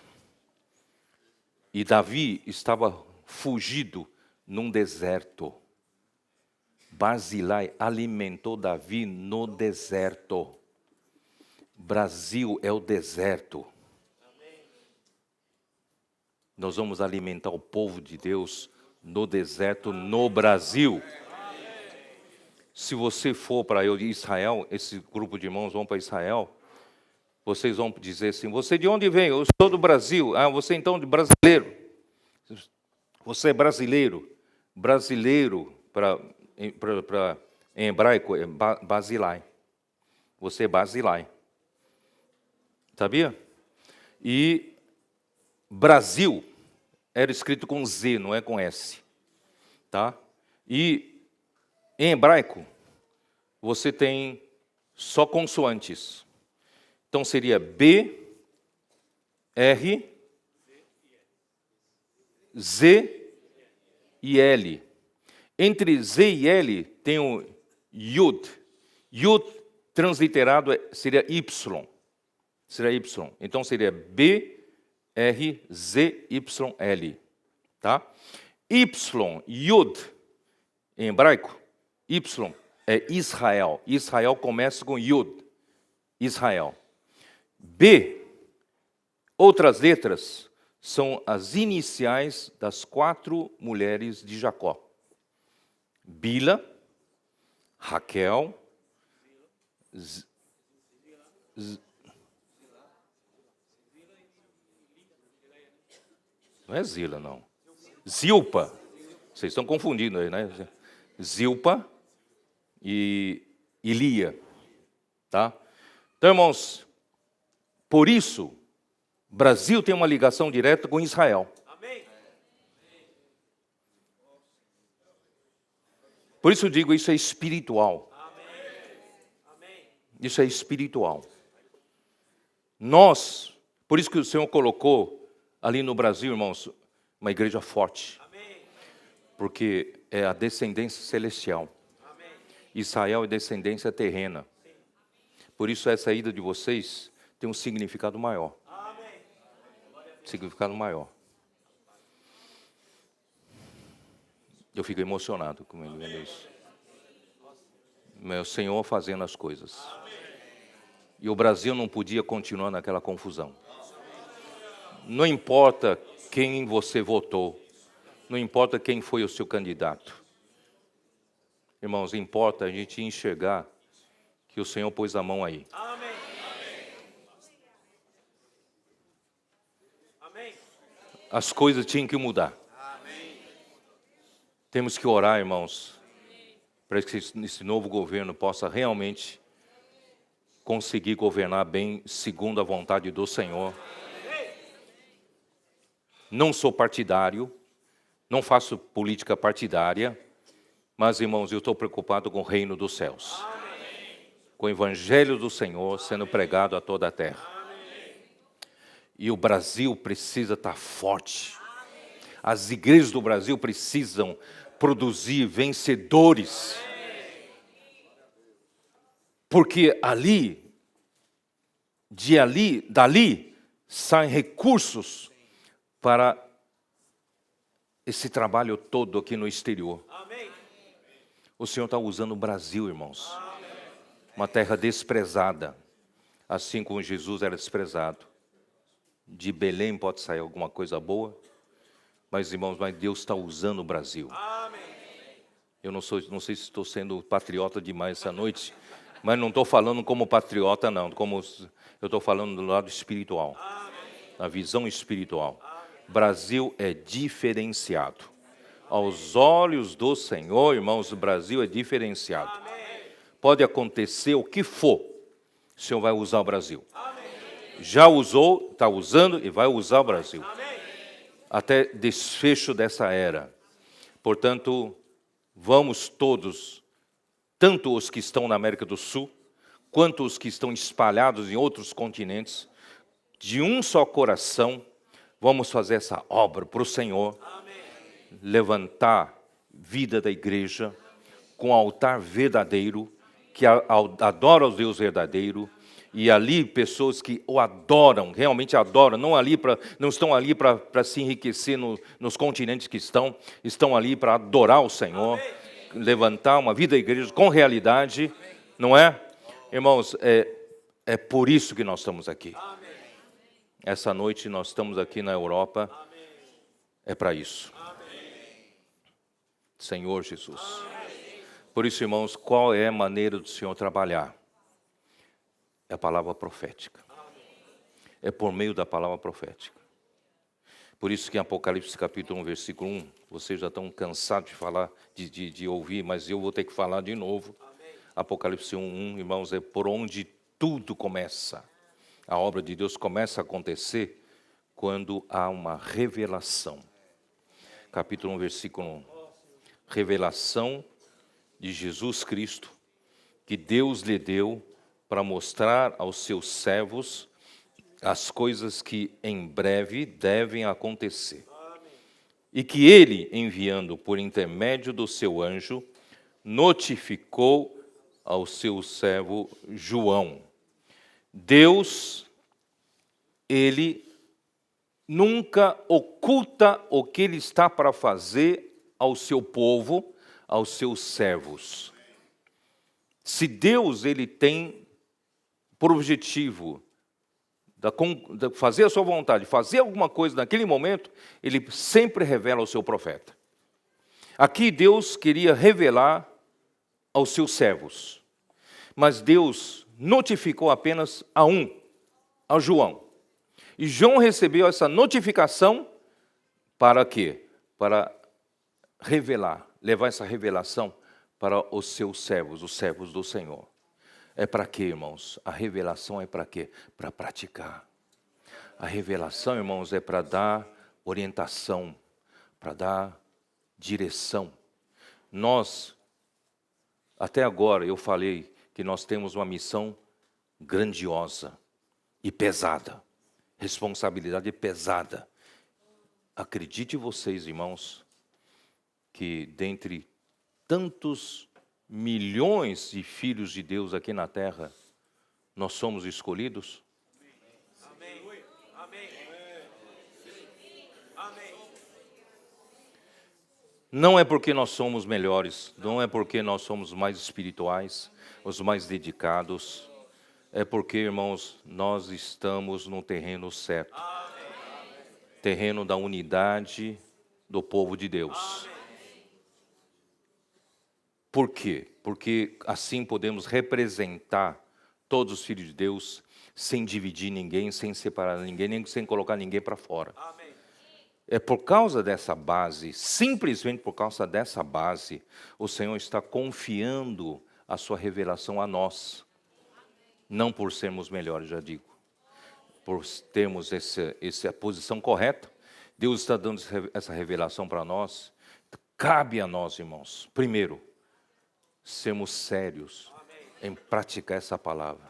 e Davi estava fugido num deserto. Barzilai alimentou Davi no deserto. Brasil é o deserto. Nós vamos alimentar o povo de Deus no deserto, no Brasil. Se você for para Israel, esse grupo de irmãos vão para Israel, vocês vão dizer assim, você de onde vem? Eu sou do Brasil. Ah, você então de brasileiro. Você é brasileiro. Brasileiro, em hebraico, é Barzilai. Você é Barzilai. Sabia? E Brasil era escrito com Z, não é com S. Tá? E em hebraico, você tem só consoantes. Então seria B, R, Z e L. Entre Z e L tem o Yud. Yud transliterado seria Y. Seria Y. Então seria B, R, Z, Y, L. Tá? Y, Yud, em hebraico, Y é Israel. Israel começa com Yud. Israel. B, outras letras, são as iniciais das 4 mulheres de Jacó. Bila, Raquel, não é Zila, não. Zilpa. Vocês estão confundindo aí, né? Zilpa e Lia. Tá? Então, irmãos, por isso, Brasil tem uma ligação direta com Israel. Amém. Por isso eu digo, isso é espiritual. Amém. Isso é espiritual. Nós, por isso que o Senhor colocou ali no Brasil, irmãos, uma igreja forte. Porque é a descendência celestial. Israel é descendência terrena. Por isso essa ida de vocês tem um significado maior. Significado maior. Eu fico emocionado com ele vendo isso. Meu Senhor fazendo as coisas. E o Brasil não podia continuar naquela confusão. Não importa quem você votou. Não importa quem foi o seu candidato. Irmãos, importa a gente enxergar que o Senhor pôs a mão aí. As coisas tinham que mudar. Temos que orar, irmãos, para que esse novo governo possa realmente conseguir governar bem segundo a vontade do Senhor. Não sou partidário, não faço política partidária, mas, irmãos, eu estou preocupado com o reino dos céus. Com o evangelho do Senhor sendo pregado a toda a terra. E o Brasil precisa estar forte. As igrejas do Brasil precisam produzir vencedores. Porque dali, saem recursos para esse trabalho todo aqui no exterior. O Senhor está usando o Brasil, irmãos. Uma terra desprezada, assim como Jesus era desprezado. De Belém pode sair alguma coisa boa, mas, irmãos, Deus está usando o Brasil. Eu não sei se estou sendo patriota demais essa noite, mas não estou falando como patriota, não. Eu estou falando do lado espiritual, a visão espiritual. Brasil é diferenciado. Aos olhos do Senhor, irmãos, o Brasil é diferenciado. Pode acontecer o que for, o Senhor vai usar o Brasil. Já usou, está usando e vai usar o Brasil. Até desfecho dessa era. Portanto, vamos todos, tanto os que estão na América do Sul, quanto os que estão espalhados em outros continentes, de um só coração, vamos fazer essa obra para o Senhor. Levantar vida da igreja com altar verdadeiro, que adora o Deus verdadeiro. E ali pessoas que o adoram, realmente adoram, não estão ali para se enriquecer nos continentes que estão ali para adorar o Senhor, levantar uma vida da igreja com realidade, não é? Irmãos, é por isso que nós estamos aqui. Essa noite nós estamos aqui na Europa, é para isso. Senhor Jesus. Por isso, irmãos, qual é a maneira do Senhor trabalhar? É a palavra profética. É por meio da palavra profética. Por isso que em Apocalipse capítulo 1, versículo 1, vocês já estão cansados de falar, de ouvir, mas eu vou ter que falar de novo. Apocalipse 1, irmãos, é por onde tudo começa. A obra de Deus começa a acontecer quando há uma revelação. Capítulo 1, versículo 1. Revelação de Jesus Cristo, que Deus lhe deu para mostrar aos seus servos as coisas que em breve devem acontecer. E que ele, enviando por intermédio do seu anjo, notificou ao seu servo João. Deus, ele nunca oculta o que ele está para fazer ao seu povo, aos seus servos. Se Deus, ele tem por objetivo de fazer a sua vontade, fazer alguma coisa naquele momento, ele sempre revela ao seu profeta. Aqui Deus queria revelar aos seus servos, mas Deus notificou apenas a João. E João recebeu essa notificação para quê? Para revelar, levar essa revelação para os seus servos, os servos do Senhor. É para quê, irmãos? A revelação é para quê? Para praticar. A revelação, irmãos, é para dar orientação, para dar direção. Nós, até agora, eu falei que nós temos uma missão grandiosa e pesada. Responsabilidade pesada. Acredite vocês, irmãos, que dentre tantos milhões de filhos de Deus aqui na terra, nós somos escolhidos?
Amém. Amém. Amém.
Não é porque nós somos melhores, não é porque nós somos mais espirituais, os mais dedicados, é porque, irmãos, nós estamos no terreno certo. Terreno da unidade do povo de Deus. Por quê? Porque assim podemos representar todos os filhos de Deus, sem dividir ninguém, sem separar ninguém, nem sem colocar ninguém para fora.
Amém.
É por causa dessa base, simplesmente por causa dessa base, o Senhor está confiando a sua revelação a nós. Não por sermos melhores, já digo. Por termos essa posição correta, Deus está dando essa revelação para nós. Cabe a nós, irmãos, primeiro, sermos sérios em praticar essa palavra.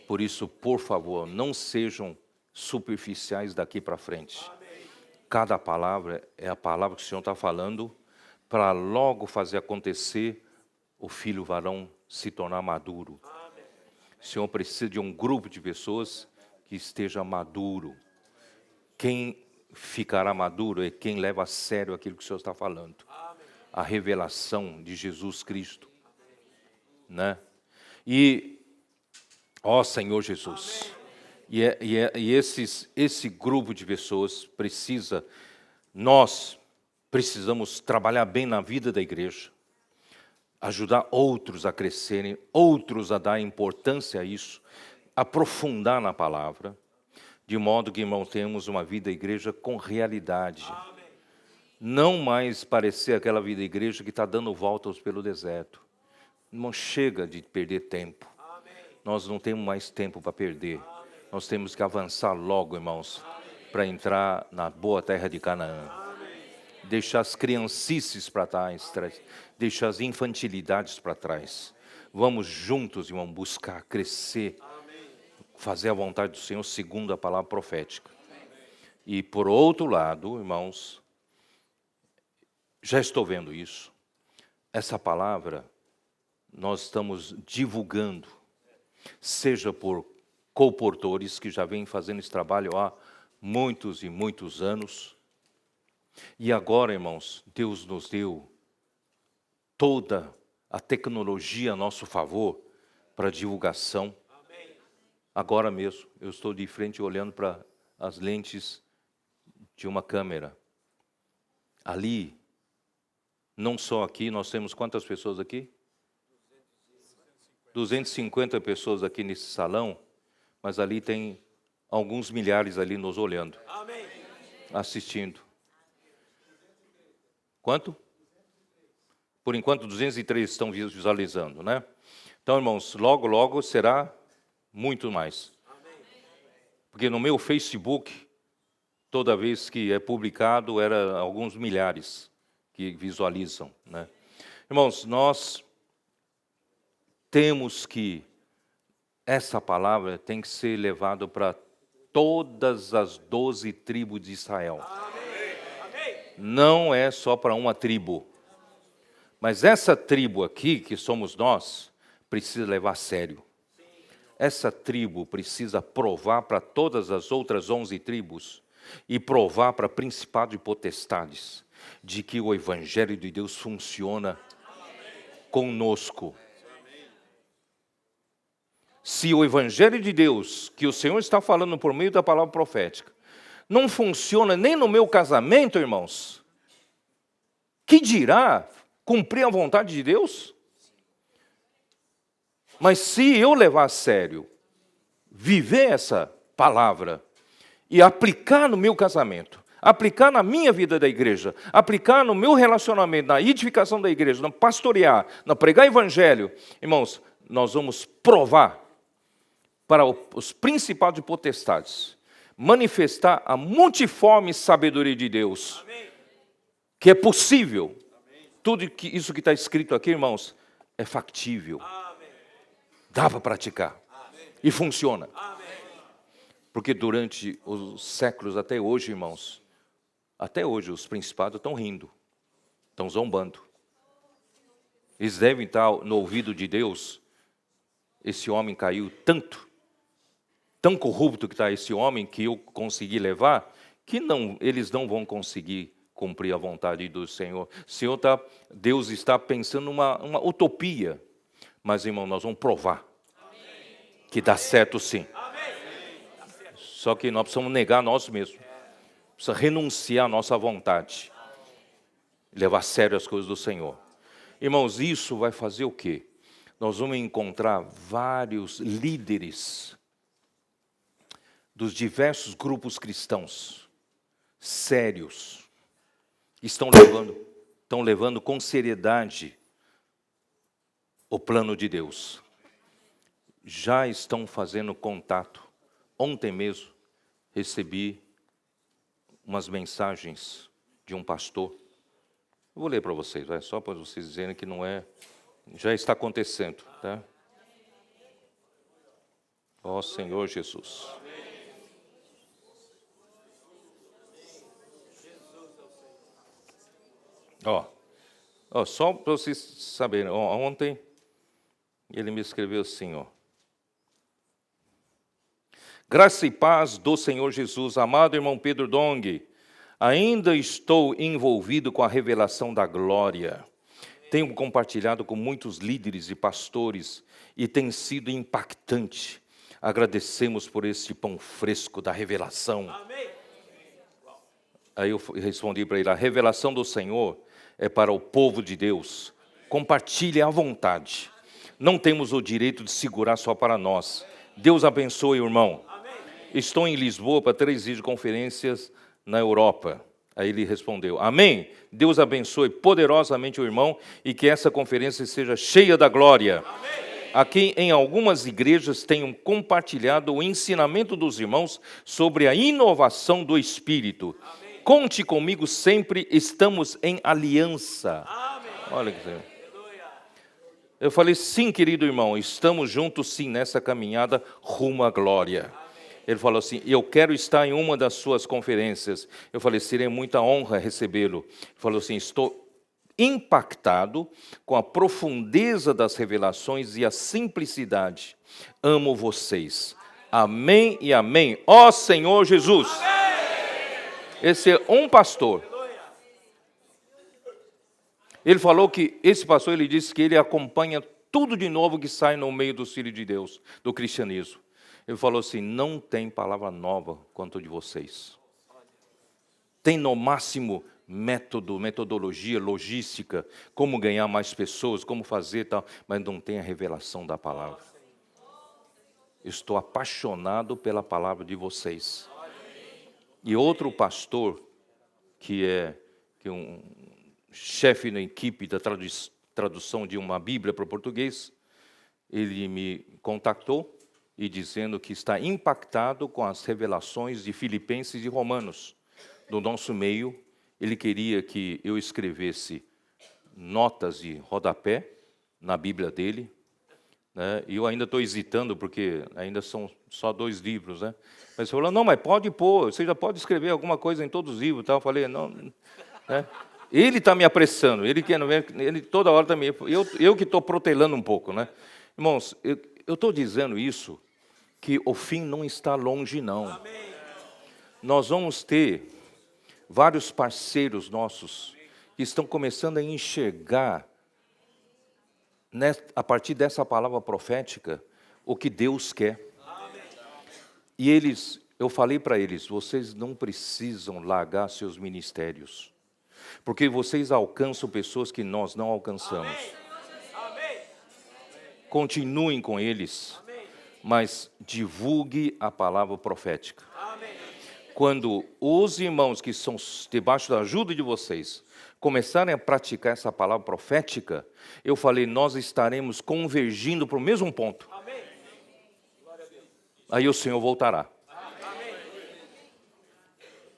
Por isso, por favor, não sejam superficiais daqui para frente. Cada palavra é a palavra que o Senhor está falando para logo fazer acontecer o filho varão se tornar maduro. O Senhor precisa de um grupo de pessoas que esteja maduro. Quem ficará maduro é quem leva a sério aquilo que o Senhor está falando. A revelação de Jesus Cristo. Né? E, ó Senhor Jesus, esse grupo de pessoas nós precisamos trabalhar bem na vida da igreja, ajudar outros a crescerem, outros a dar importância a isso, aprofundar na palavra, de modo que, irmãos, tenhamos uma vida da igreja com realidade. Não mais parecer aquela vida da igreja que está dando voltas pelo deserto. Irmão, chega de perder tempo. Nós não temos mais tempo para perder. Nós temos que avançar logo, irmãos, para entrar na boa terra de Canaã. Deixar as criancices para trás, deixar as infantilidades para trás. Vamos juntos, irmão, buscar crescer, fazer a vontade do Senhor segundo a palavra profética. E por outro lado, irmãos, já estou vendo isso. Essa palavra nós estamos divulgando, seja por coportores que já vêm fazendo esse trabalho há muitos e muitos anos. E agora, irmãos, Deus nos deu toda a tecnologia a nosso favor para divulgação. Agora mesmo, eu estou de frente olhando para as lentes de uma câmera. Ali, não só aqui, nós temos quantas pessoas aqui? 250 pessoas aqui nesse salão, mas ali tem alguns milhares ali nos olhando, assistindo. Quanto? Por enquanto, 203 estão visualizando, né? Então, irmãos, logo, logo será muito mais. Porque no meu Facebook, toda vez que é publicado, era alguns milhares que visualizam, né? Irmãos, nós temos que, essa palavra tem que ser levada para todas as 12 tribos de Israel. Não é só para uma tribo. Mas essa tribo aqui, que somos nós, precisa levar a sério. Essa tribo precisa provar para todas as outras 11 tribos e provar para principados e potestades de que o Evangelho de Deus funciona conosco. Se o Evangelho de Deus, que o Senhor está falando por meio da palavra profética, não funciona nem no meu casamento, irmãos, que dirá cumprir a vontade de Deus? Mas se eu levar a sério, viver essa palavra e aplicar no meu casamento, aplicar na minha vida da igreja, aplicar no meu relacionamento, na edificação da igreja, no pastorear, no pregar evangelho, irmãos, nós vamos provar para os principados e potestades, manifestar a multiforme sabedoria de Deus, que é possível. Tudo isso que está escrito aqui, irmãos, é factível. Dá para praticar. E funciona. Porque durante os séculos até hoje, irmãos, até hoje os principados estão rindo, estão zombando. Eles devem estar no ouvido de Deus. Esse homem caiu tanto, tão corrupto que está esse homem, que eu consegui levar, que eles não vão conseguir cumprir a vontade do Senhor. Deus está pensando uma utopia. Mas, irmão, nós vamos provar que dá certo sim. Só que nós precisamos negar nós mesmos. Precisamos renunciar à nossa vontade. Levar a sério as coisas do Senhor. Irmãos, isso vai fazer o quê? Nós vamos encontrar vários líderes dos diversos grupos cristãos, sérios, que estão levando com seriedade o plano de Deus. Já estão fazendo contato. Ontem mesmo recebi umas mensagens de um pastor. Eu vou ler para vocês, só para vocês dizerem que não é... Já está acontecendo, tá? Ó Senhor Jesus. Só para vocês saberem, ontem ele me escreveu assim, Graça e paz do Senhor Jesus, amado irmão Pedro Dong, ainda estou envolvido com a revelação da glória. Tenho compartilhado com muitos líderes e pastores e tem sido impactante. Agradecemos por esse pão fresco da revelação. Amém. Aí eu respondi para ele, a revelação do Senhor é para o povo de Deus. Compartilhe à vontade. Não temos o direito de segurar só para nós. Deus abençoe, irmão. Amém. Estou em Lisboa para 3 videoconferências na Europa. Aí ele respondeu, amém. Deus abençoe poderosamente o irmão e que essa conferência seja cheia da glória. Amém. Aqui em algumas igrejas tenho compartilhado o ensinamento dos irmãos sobre a inovação do Espírito. Amém. Conte comigo sempre, estamos em aliança. Amém. Olha que coisa. Eu falei, sim, querido irmão, estamos juntos sim nessa caminhada rumo à glória. Ele falou assim, eu quero estar em uma das suas conferências. Eu falei, seria muita honra recebê-lo. Ele falou assim, estou impactado com a profundeza das revelações e a simplicidade. Amo vocês. Amém e amém. Ó Senhor Jesus. Amém. Esse é um pastor. Ele falou que, esse pastor, ele disse que ele acompanha tudo de novo que sai no meio dos filhos de Deus, do cristianismo. Ele falou assim, não tem palavra nova quanto de vocês. Tem no máximo metodologia, logística, como ganhar mais pessoas, como fazer tal, mas não tem a revelação da palavra. Estou apaixonado pela palavra de vocês. E outro pastor, que é um chefe na equipe da tradução de uma Bíblia para o português, ele me contactou e dizendo que está impactado com as revelações de Filipenses e Romanos. No nosso meio, ele queria que eu escrevesse notas de rodapé na Bíblia dele, né? E eu ainda estou hesitando, porque ainda são só 2 livros, né? Mas ele falou, não, mas pode pôr, você já pode escrever alguma coisa em todos os livros. Tal. Eu falei, não, né? Ele está me apressando, ele toda hora está me... Eu que estou protelando um pouco, né? Irmãos, eu estou dizendo isso, que o fim não está longe, não. Amém. Nós vamos ter vários parceiros nossos que estão começando a enxergar, a partir dessa palavra profética, o que Deus quer. Amém. E eu falei para eles, vocês não precisam largar seus ministérios, porque vocês alcançam pessoas que nós não alcançamos. Amém. Continuem com eles, mas divulgue a palavra profética. Amém. Quando os irmãos que estão debaixo da ajuda de vocês começarem a praticar essa palavra profética, eu falei, nós estaremos convergindo para o mesmo ponto. Amém. Aí o Senhor voltará. Amém.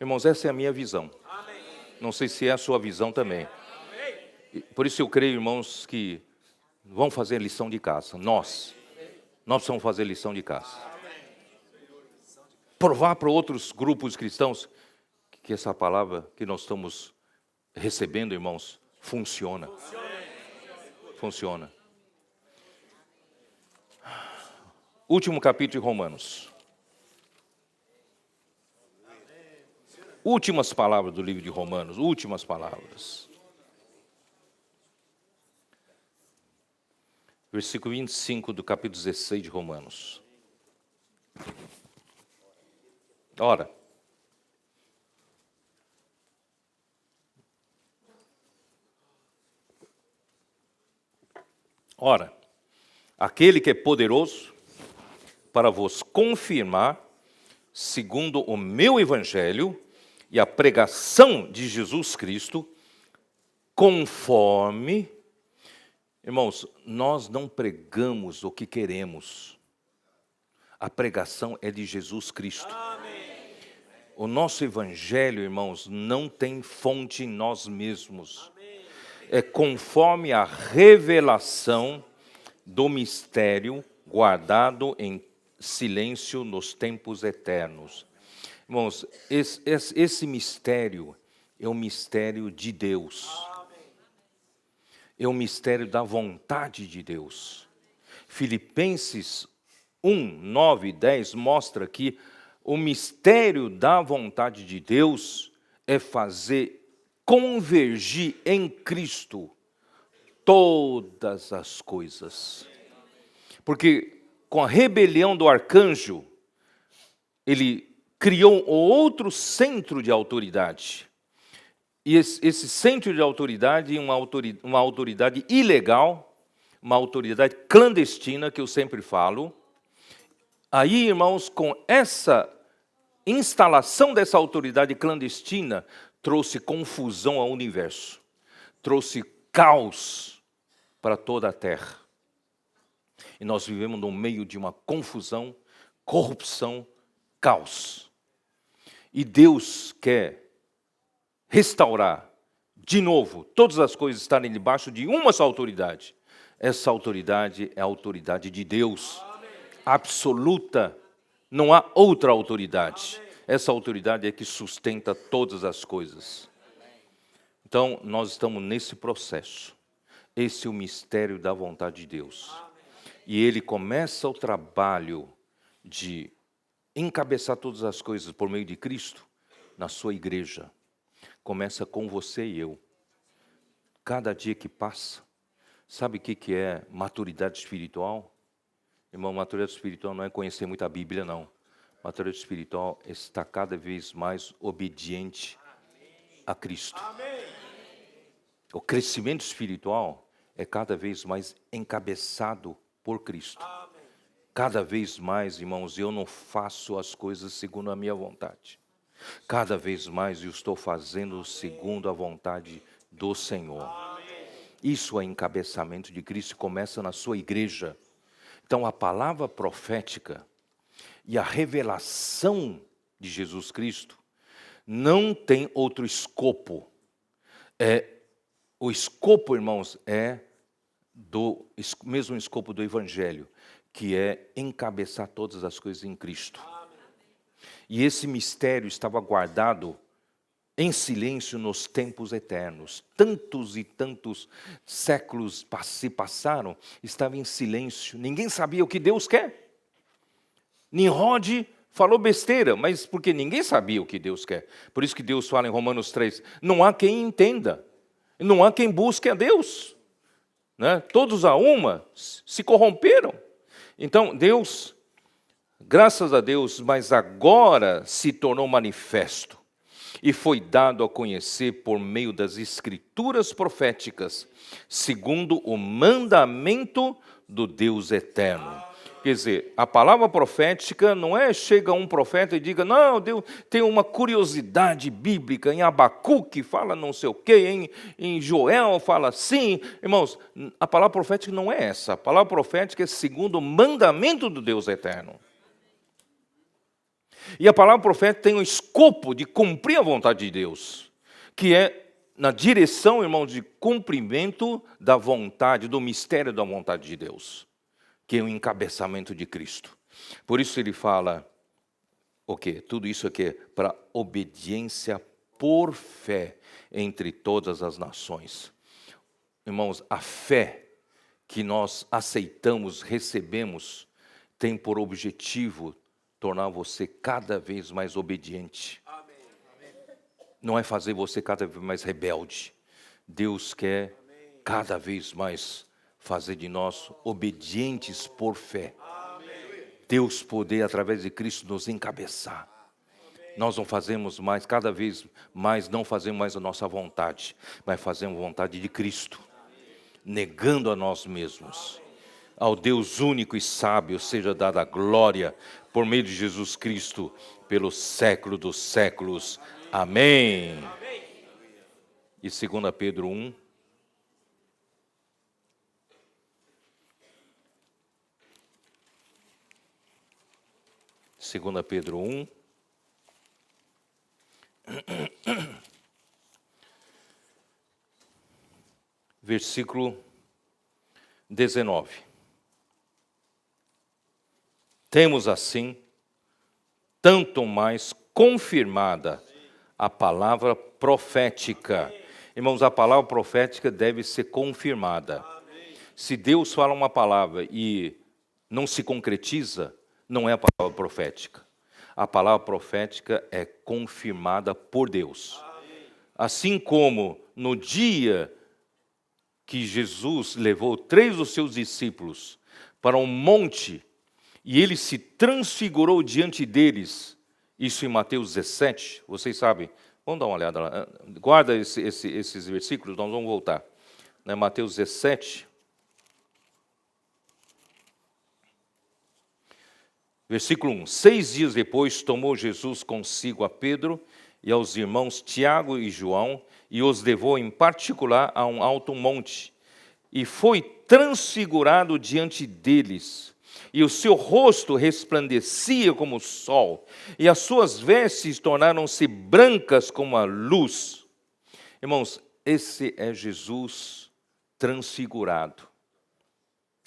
Irmãos, essa é a minha visão. Amém. Não sei se é a sua visão também. Amém. Por isso eu creio, irmãos, que vão fazer a lição de casa. Nós Nós precisamos fazer lição de casa. Provar para outros grupos cristãos que essa palavra que nós estamos recebendo, irmãos, funciona. Funciona. Último capítulo de Romanos. Últimas palavras do livro de Romanos, últimas palavras. Versículo 25 do capítulo 16 de Romanos. Ora, aquele que é poderoso para vos confirmar, segundo o meu evangelho e a pregação de Jesus Cristo, conforme... Irmãos, nós não pregamos o que queremos. A pregação é de Jesus Cristo. Amém. O nosso evangelho, irmãos, não tem fonte em nós mesmos. Amém. É conforme a revelação do mistério guardado em silêncio nos tempos eternos. Irmãos, esse mistério é o mistério de Deus. É o mistério da vontade de Deus. Filipenses 1, 9 e 10 mostra que o mistério da vontade de Deus é fazer convergir em Cristo todas as coisas. Porque com a rebelião do arcanjo, ele criou outro centro de autoridade. E esse centro de autoridade é uma autoridade ilegal, uma autoridade clandestina, que eu sempre falo. Aí, irmãos, com essa instalação dessa autoridade clandestina, trouxe confusão ao universo, trouxe caos para toda a terra. E nós vivemos no meio de uma confusão, corrupção, caos. E Deus quer restaurar de novo todas as coisas estarem debaixo de uma só autoridade. Essa autoridade é a autoridade de Deus. Amém. Absoluta. Não há outra autoridade. Amém. Essa autoridade é que sustenta todas as coisas. Então, nós estamos nesse processo. Esse é o mistério da vontade de Deus. Amém. E ele começa o trabalho de encabeçar todas as coisas por meio de Cristo na sua igreja. Começa com você e eu. Cada dia que passa, sabe o que é maturidade espiritual? Irmão, maturidade espiritual não é conhecer muito a Bíblia, não. Maturidade espiritual é estar cada vez mais obediente a Cristo. O crescimento espiritual é cada vez mais encabeçado por Cristo. Cada vez mais, irmãos, eu não faço as coisas segundo a minha vontade. Cada vez mais eu estou fazendo segundo a vontade do Senhor. Isso é encabeçamento de Cristo, começa na sua igreja. Então a palavra profética e a revelação de Jesus Cristo não tem outro escopo. O escopo, irmãos, é do mesmo escopo do Evangelho, que é encabeçar todas as coisas em Cristo. E esse mistério estava guardado em silêncio nos tempos eternos. Tantos e tantos séculos se passaram, estava em silêncio. Ninguém sabia o que Deus quer. Nimrod falou besteira, mas porque ninguém sabia o que Deus quer. Por isso que Deus fala em Romanos 3, não há quem entenda, não há quem busque a Deus. Né? Todos a uma se corromperam. Então, Deus... Graças a Deus, mas agora se tornou manifesto e foi dado a conhecer por meio das escrituras proféticas, segundo o mandamento do Deus eterno. Quer dizer, a palavra profética não é chega um profeta e diga, não, Deus tem uma curiosidade bíblica, em Abacuque fala não sei o quê, em Joel fala assim. Irmãos, a palavra profética não é essa. A palavra profética é segundo o mandamento do Deus eterno. E a palavra profética tem o escopo de cumprir a vontade de Deus, que é na direção, irmão, de cumprimento da vontade, do mistério da vontade de Deus. que é o encabeçamento de Cristo. Por isso ele fala, o quê? Tudo isso aqui é para obediência por fé entre todas as nações. Irmãos, a fé que nós aceitamos, recebemos, tem por objetivo tornar você cada vez mais obediente. Não é fazer você cada vez mais rebelde. Deus quer cada vez mais fazer de nós obedientes por fé. Deus poder, através de Cristo, nos encabeçar. Nós não fazemos mais, cada vez mais, não fazemos mais a nossa vontade, mas fazemos a vontade de Cristo, negando a nós mesmos. Ao Deus único e sábio seja dada a glória, por meio de Jesus Cristo, pelo século dos séculos. Amém. E 2 Pedro 1. Segunda Pedro 1. Versículo 19. Temos assim, tanto mais confirmada a palavra profética. Irmãos, a palavra profética deve ser confirmada. Se Deus fala uma palavra e não se concretiza, não é a palavra profética. A palavra profética é confirmada por Deus. Assim como no dia que Jesus levou 3 dos seus discípulos para um monte e ele se transfigurou diante deles, isso em Mateus 17, vocês sabem, vamos dar uma olhada lá, guarda esses versículos, nós vamos voltar. Mateus 17, versículo 1. 6 dias depois tomou Jesus consigo a Pedro e aos irmãos Tiago e João e os levou em particular a um alto monte e foi transfigurado diante deles. E o seu rosto resplandecia como o sol, e as suas vestes tornaram-se brancas como a luz. Irmãos, esse é Jesus transfigurado,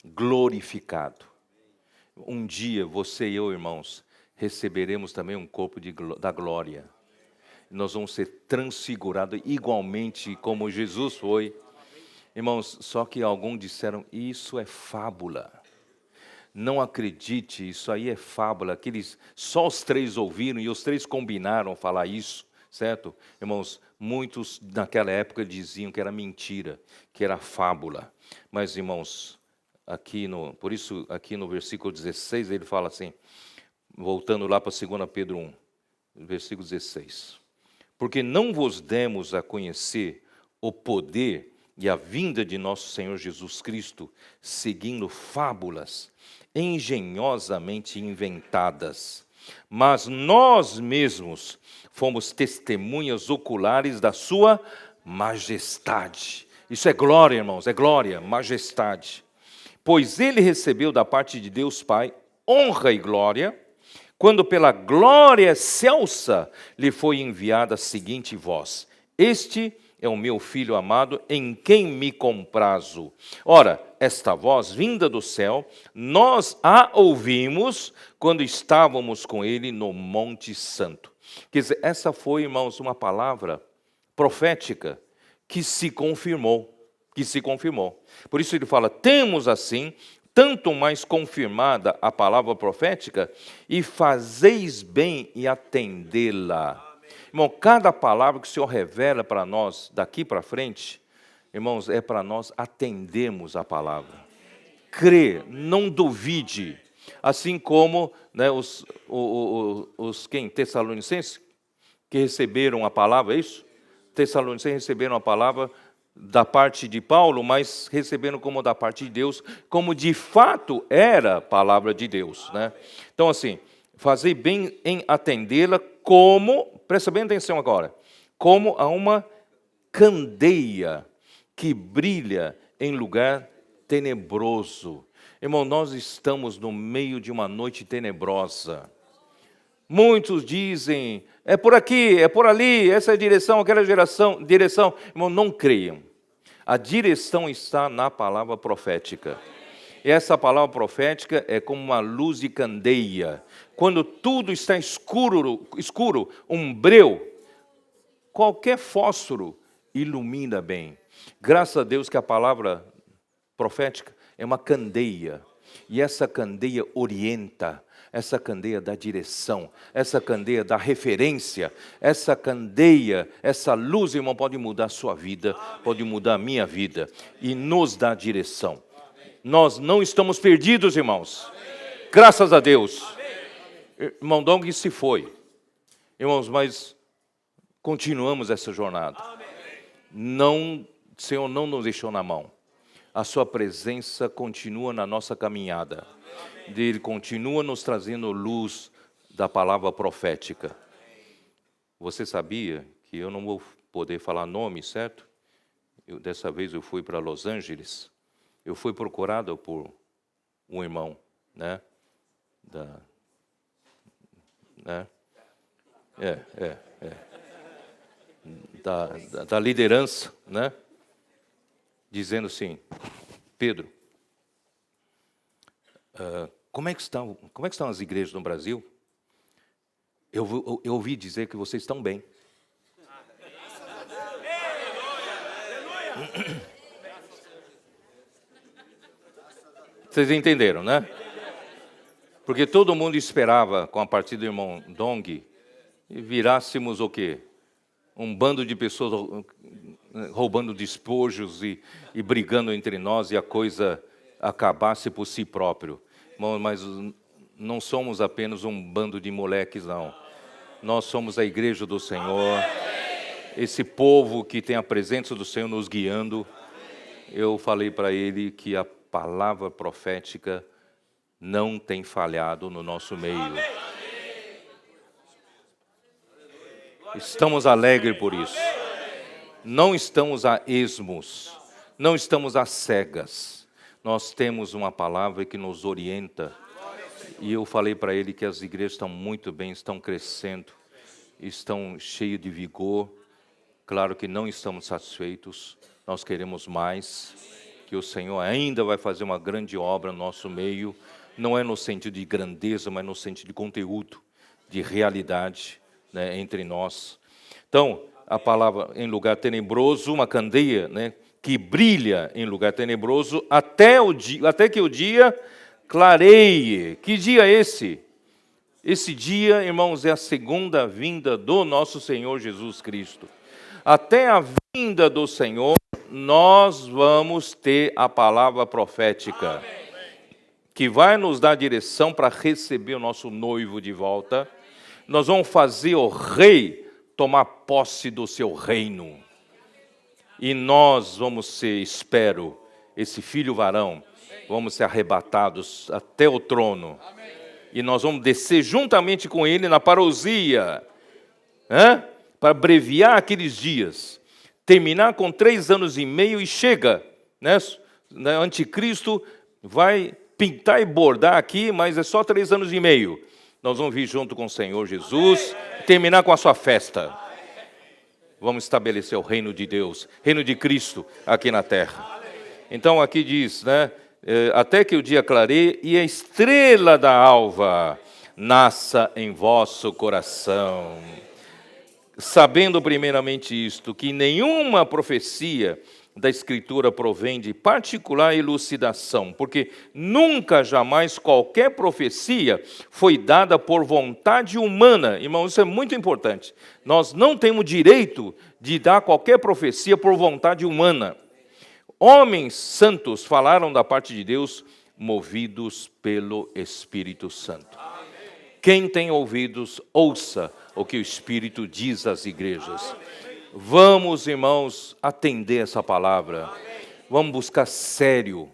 glorificado. Um dia, você e eu, irmãos, receberemos também um corpo da glória. Nós vamos ser transfigurados igualmente como Jesus foi. Irmãos, só que alguns disseram, isso é fábula. Não acredite, isso aí é fábula. Só os 3 ouviram e os 3 combinaram falar isso, certo? Irmãos, muitos naquela época diziam que era mentira, que era fábula. Mas, irmãos, por isso aqui no versículo 16 ele fala assim, voltando lá para 2 Pedro 1, versículo 16. Porque não vos demos a conhecer o poder e a vinda de nosso Senhor Jesus Cristo, seguindo fábulas engenhosamente inventadas, mas nós mesmos fomos testemunhas oculares da sua majestade. Isso é glória, irmãos, é glória, majestade. Pois ele recebeu da parte de Deus Pai honra e glória, quando pela glória excelsa lhe foi enviada a seguinte voz: Este é o meu Filho amado, em quem me comprazo. Ora, esta voz vinda do céu, nós a ouvimos quando estávamos com ele no Monte Santo. Quer dizer, essa foi, irmãos, uma palavra profética que se confirmou. Por isso ele fala, temos assim, tanto mais confirmada a palavra profética, e fazeis bem em atendê-la. Irmão, cada palavra que o Senhor revela para nós daqui para frente, irmãos, é para nós atendermos a palavra. Crê, não duvide. Assim como os Tessalonicenses, que receberam a palavra, é isso? Tessalonicenses receberam a palavra da parte de Paulo, mas receberam como da parte de Deus, como de fato era a palavra de Deus. Então, assim, fazei bem em atendê-la como, presta bem atenção agora, como a uma candeia que brilha em lugar tenebroso. Irmão, nós estamos no meio de uma noite tenebrosa. Muitos dizem, é por aqui, é por ali, essa é a direção, aquela direção. Irmão, não creiam. A direção está na palavra profética. E essa palavra profética é como uma luz de candeia. Quando tudo está escuro, um breu, qualquer fósforo ilumina bem. Graças a Deus que a palavra profética é uma candeia. E essa candeia orienta, essa candeia dá direção, essa candeia dá referência, essa candeia, essa luz, irmão, pode mudar a sua vida, pode mudar a minha vida e nos dá direção. Nós não estamos perdidos, irmãos. Graças a Deus. Irmão Dong se foi. Irmãos, mas continuamos essa jornada. Não, o Senhor não nos deixou na mão. A sua presença continua na nossa caminhada. Ele continua nos trazendo luz da palavra profética. Você sabia que eu não vou poder falar nome, certo? Dessa vez eu fui para Los Angeles. Eu fui procurado por um irmão, né? Da liderança, né? Dizendo assim: Pedro, como é que estão as igrejas no Brasil? Eu ouvi dizer que vocês estão bem. Vocês entenderam, né? Porque todo mundo esperava, com a partida do irmão Dong, virássemos o quê? Um bando de pessoas roubando despojos e brigando entre nós e a coisa acabasse por si próprio. Mas não somos apenas um bando de moleques, não. Nós somos a igreja do Senhor, esse povo que tem a presença do Senhor nos guiando. Eu falei para ele que a palavra profética não tem falhado no nosso meio. Estamos alegres por isso. Não estamos a esmos, não estamos a cegas. Nós temos uma palavra que nos orienta. E eu falei para ele que as igrejas estão muito bem, estão crescendo, estão cheias de vigor. Claro que não estamos satisfeitos, nós queremos mais, que o Senhor ainda vai fazer uma grande obra no nosso meio. Não é no sentido de grandeza, mas no sentido de conteúdo, de realidade, né, entre nós. Então, a palavra em lugar tenebroso, uma candeia, né, que brilha em lugar tenebroso, até que o dia clareie. Que dia é esse? Esse dia, irmãos, é a segunda vinda do nosso Senhor Jesus Cristo. Até a vinda do Senhor, nós vamos ter a palavra profética, que vai nos dar direção para receber o nosso noivo de volta. Nós vamos fazer o rei tomar posse do seu reino. E nós vamos ser, espero, esse filho varão, vamos ser arrebatados até o trono. E nós vamos descer juntamente com ele na parousia, para abreviar aqueles dias. Terminar com 3 anos e meio e chega, né? O anticristo vai pintar e bordar aqui, mas é só 3 anos e meio. Nós vamos vir junto com o Senhor Jesus, terminar com a sua festa. Vamos estabelecer o reino de Deus, reino de Cristo aqui na terra. Então aqui diz, né? Até que o dia clareie e a estrela da alva nasça em vosso coração. Sabendo primeiramente isto, que nenhuma profecia da Escritura provém de particular elucidação, porque nunca, jamais, qualquer profecia foi dada por vontade humana. Irmão, isso é muito importante. Nós não temos direito de dar qualquer profecia por vontade humana. Homens santos falaram da parte de Deus, movidos pelo Espírito Santo. Quem tem ouvidos, ouça o que o Espírito diz às igrejas. Vamos, irmãos, atender essa palavra. Vamos buscar sério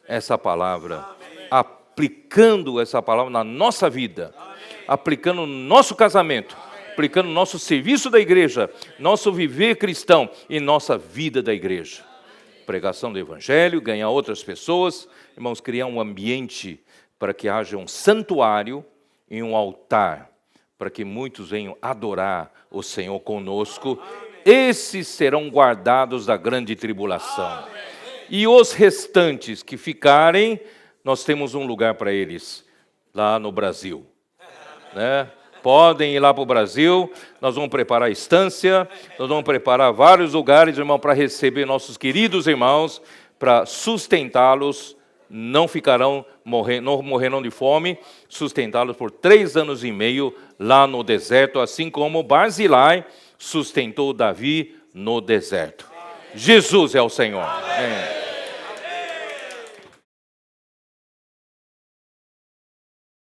essa palavra, aplicando essa palavra na nossa vida, aplicando no nosso casamento, aplicando no nosso serviço da igreja, nosso viver cristão e nossa vida da igreja. Pregação do Evangelho, ganhar outras pessoas, irmãos, criar um ambiente para que haja um santuário e um altar, para que muitos venham adorar o Senhor conosco. Esses serão guardados da grande tribulação. E os restantes que ficarem, nós temos um lugar para eles, lá no Brasil. Né? Podem ir lá para o Brasil, nós vamos preparar estância, nós vamos preparar vários lugares, irmão, para receber nossos queridos irmãos, para sustentá-los, não morrerão de fome, sustentá-los por 3 anos e meio lá no deserto, assim como Barzilai sustentou Davi no deserto. Jesus é o Senhor. Amém.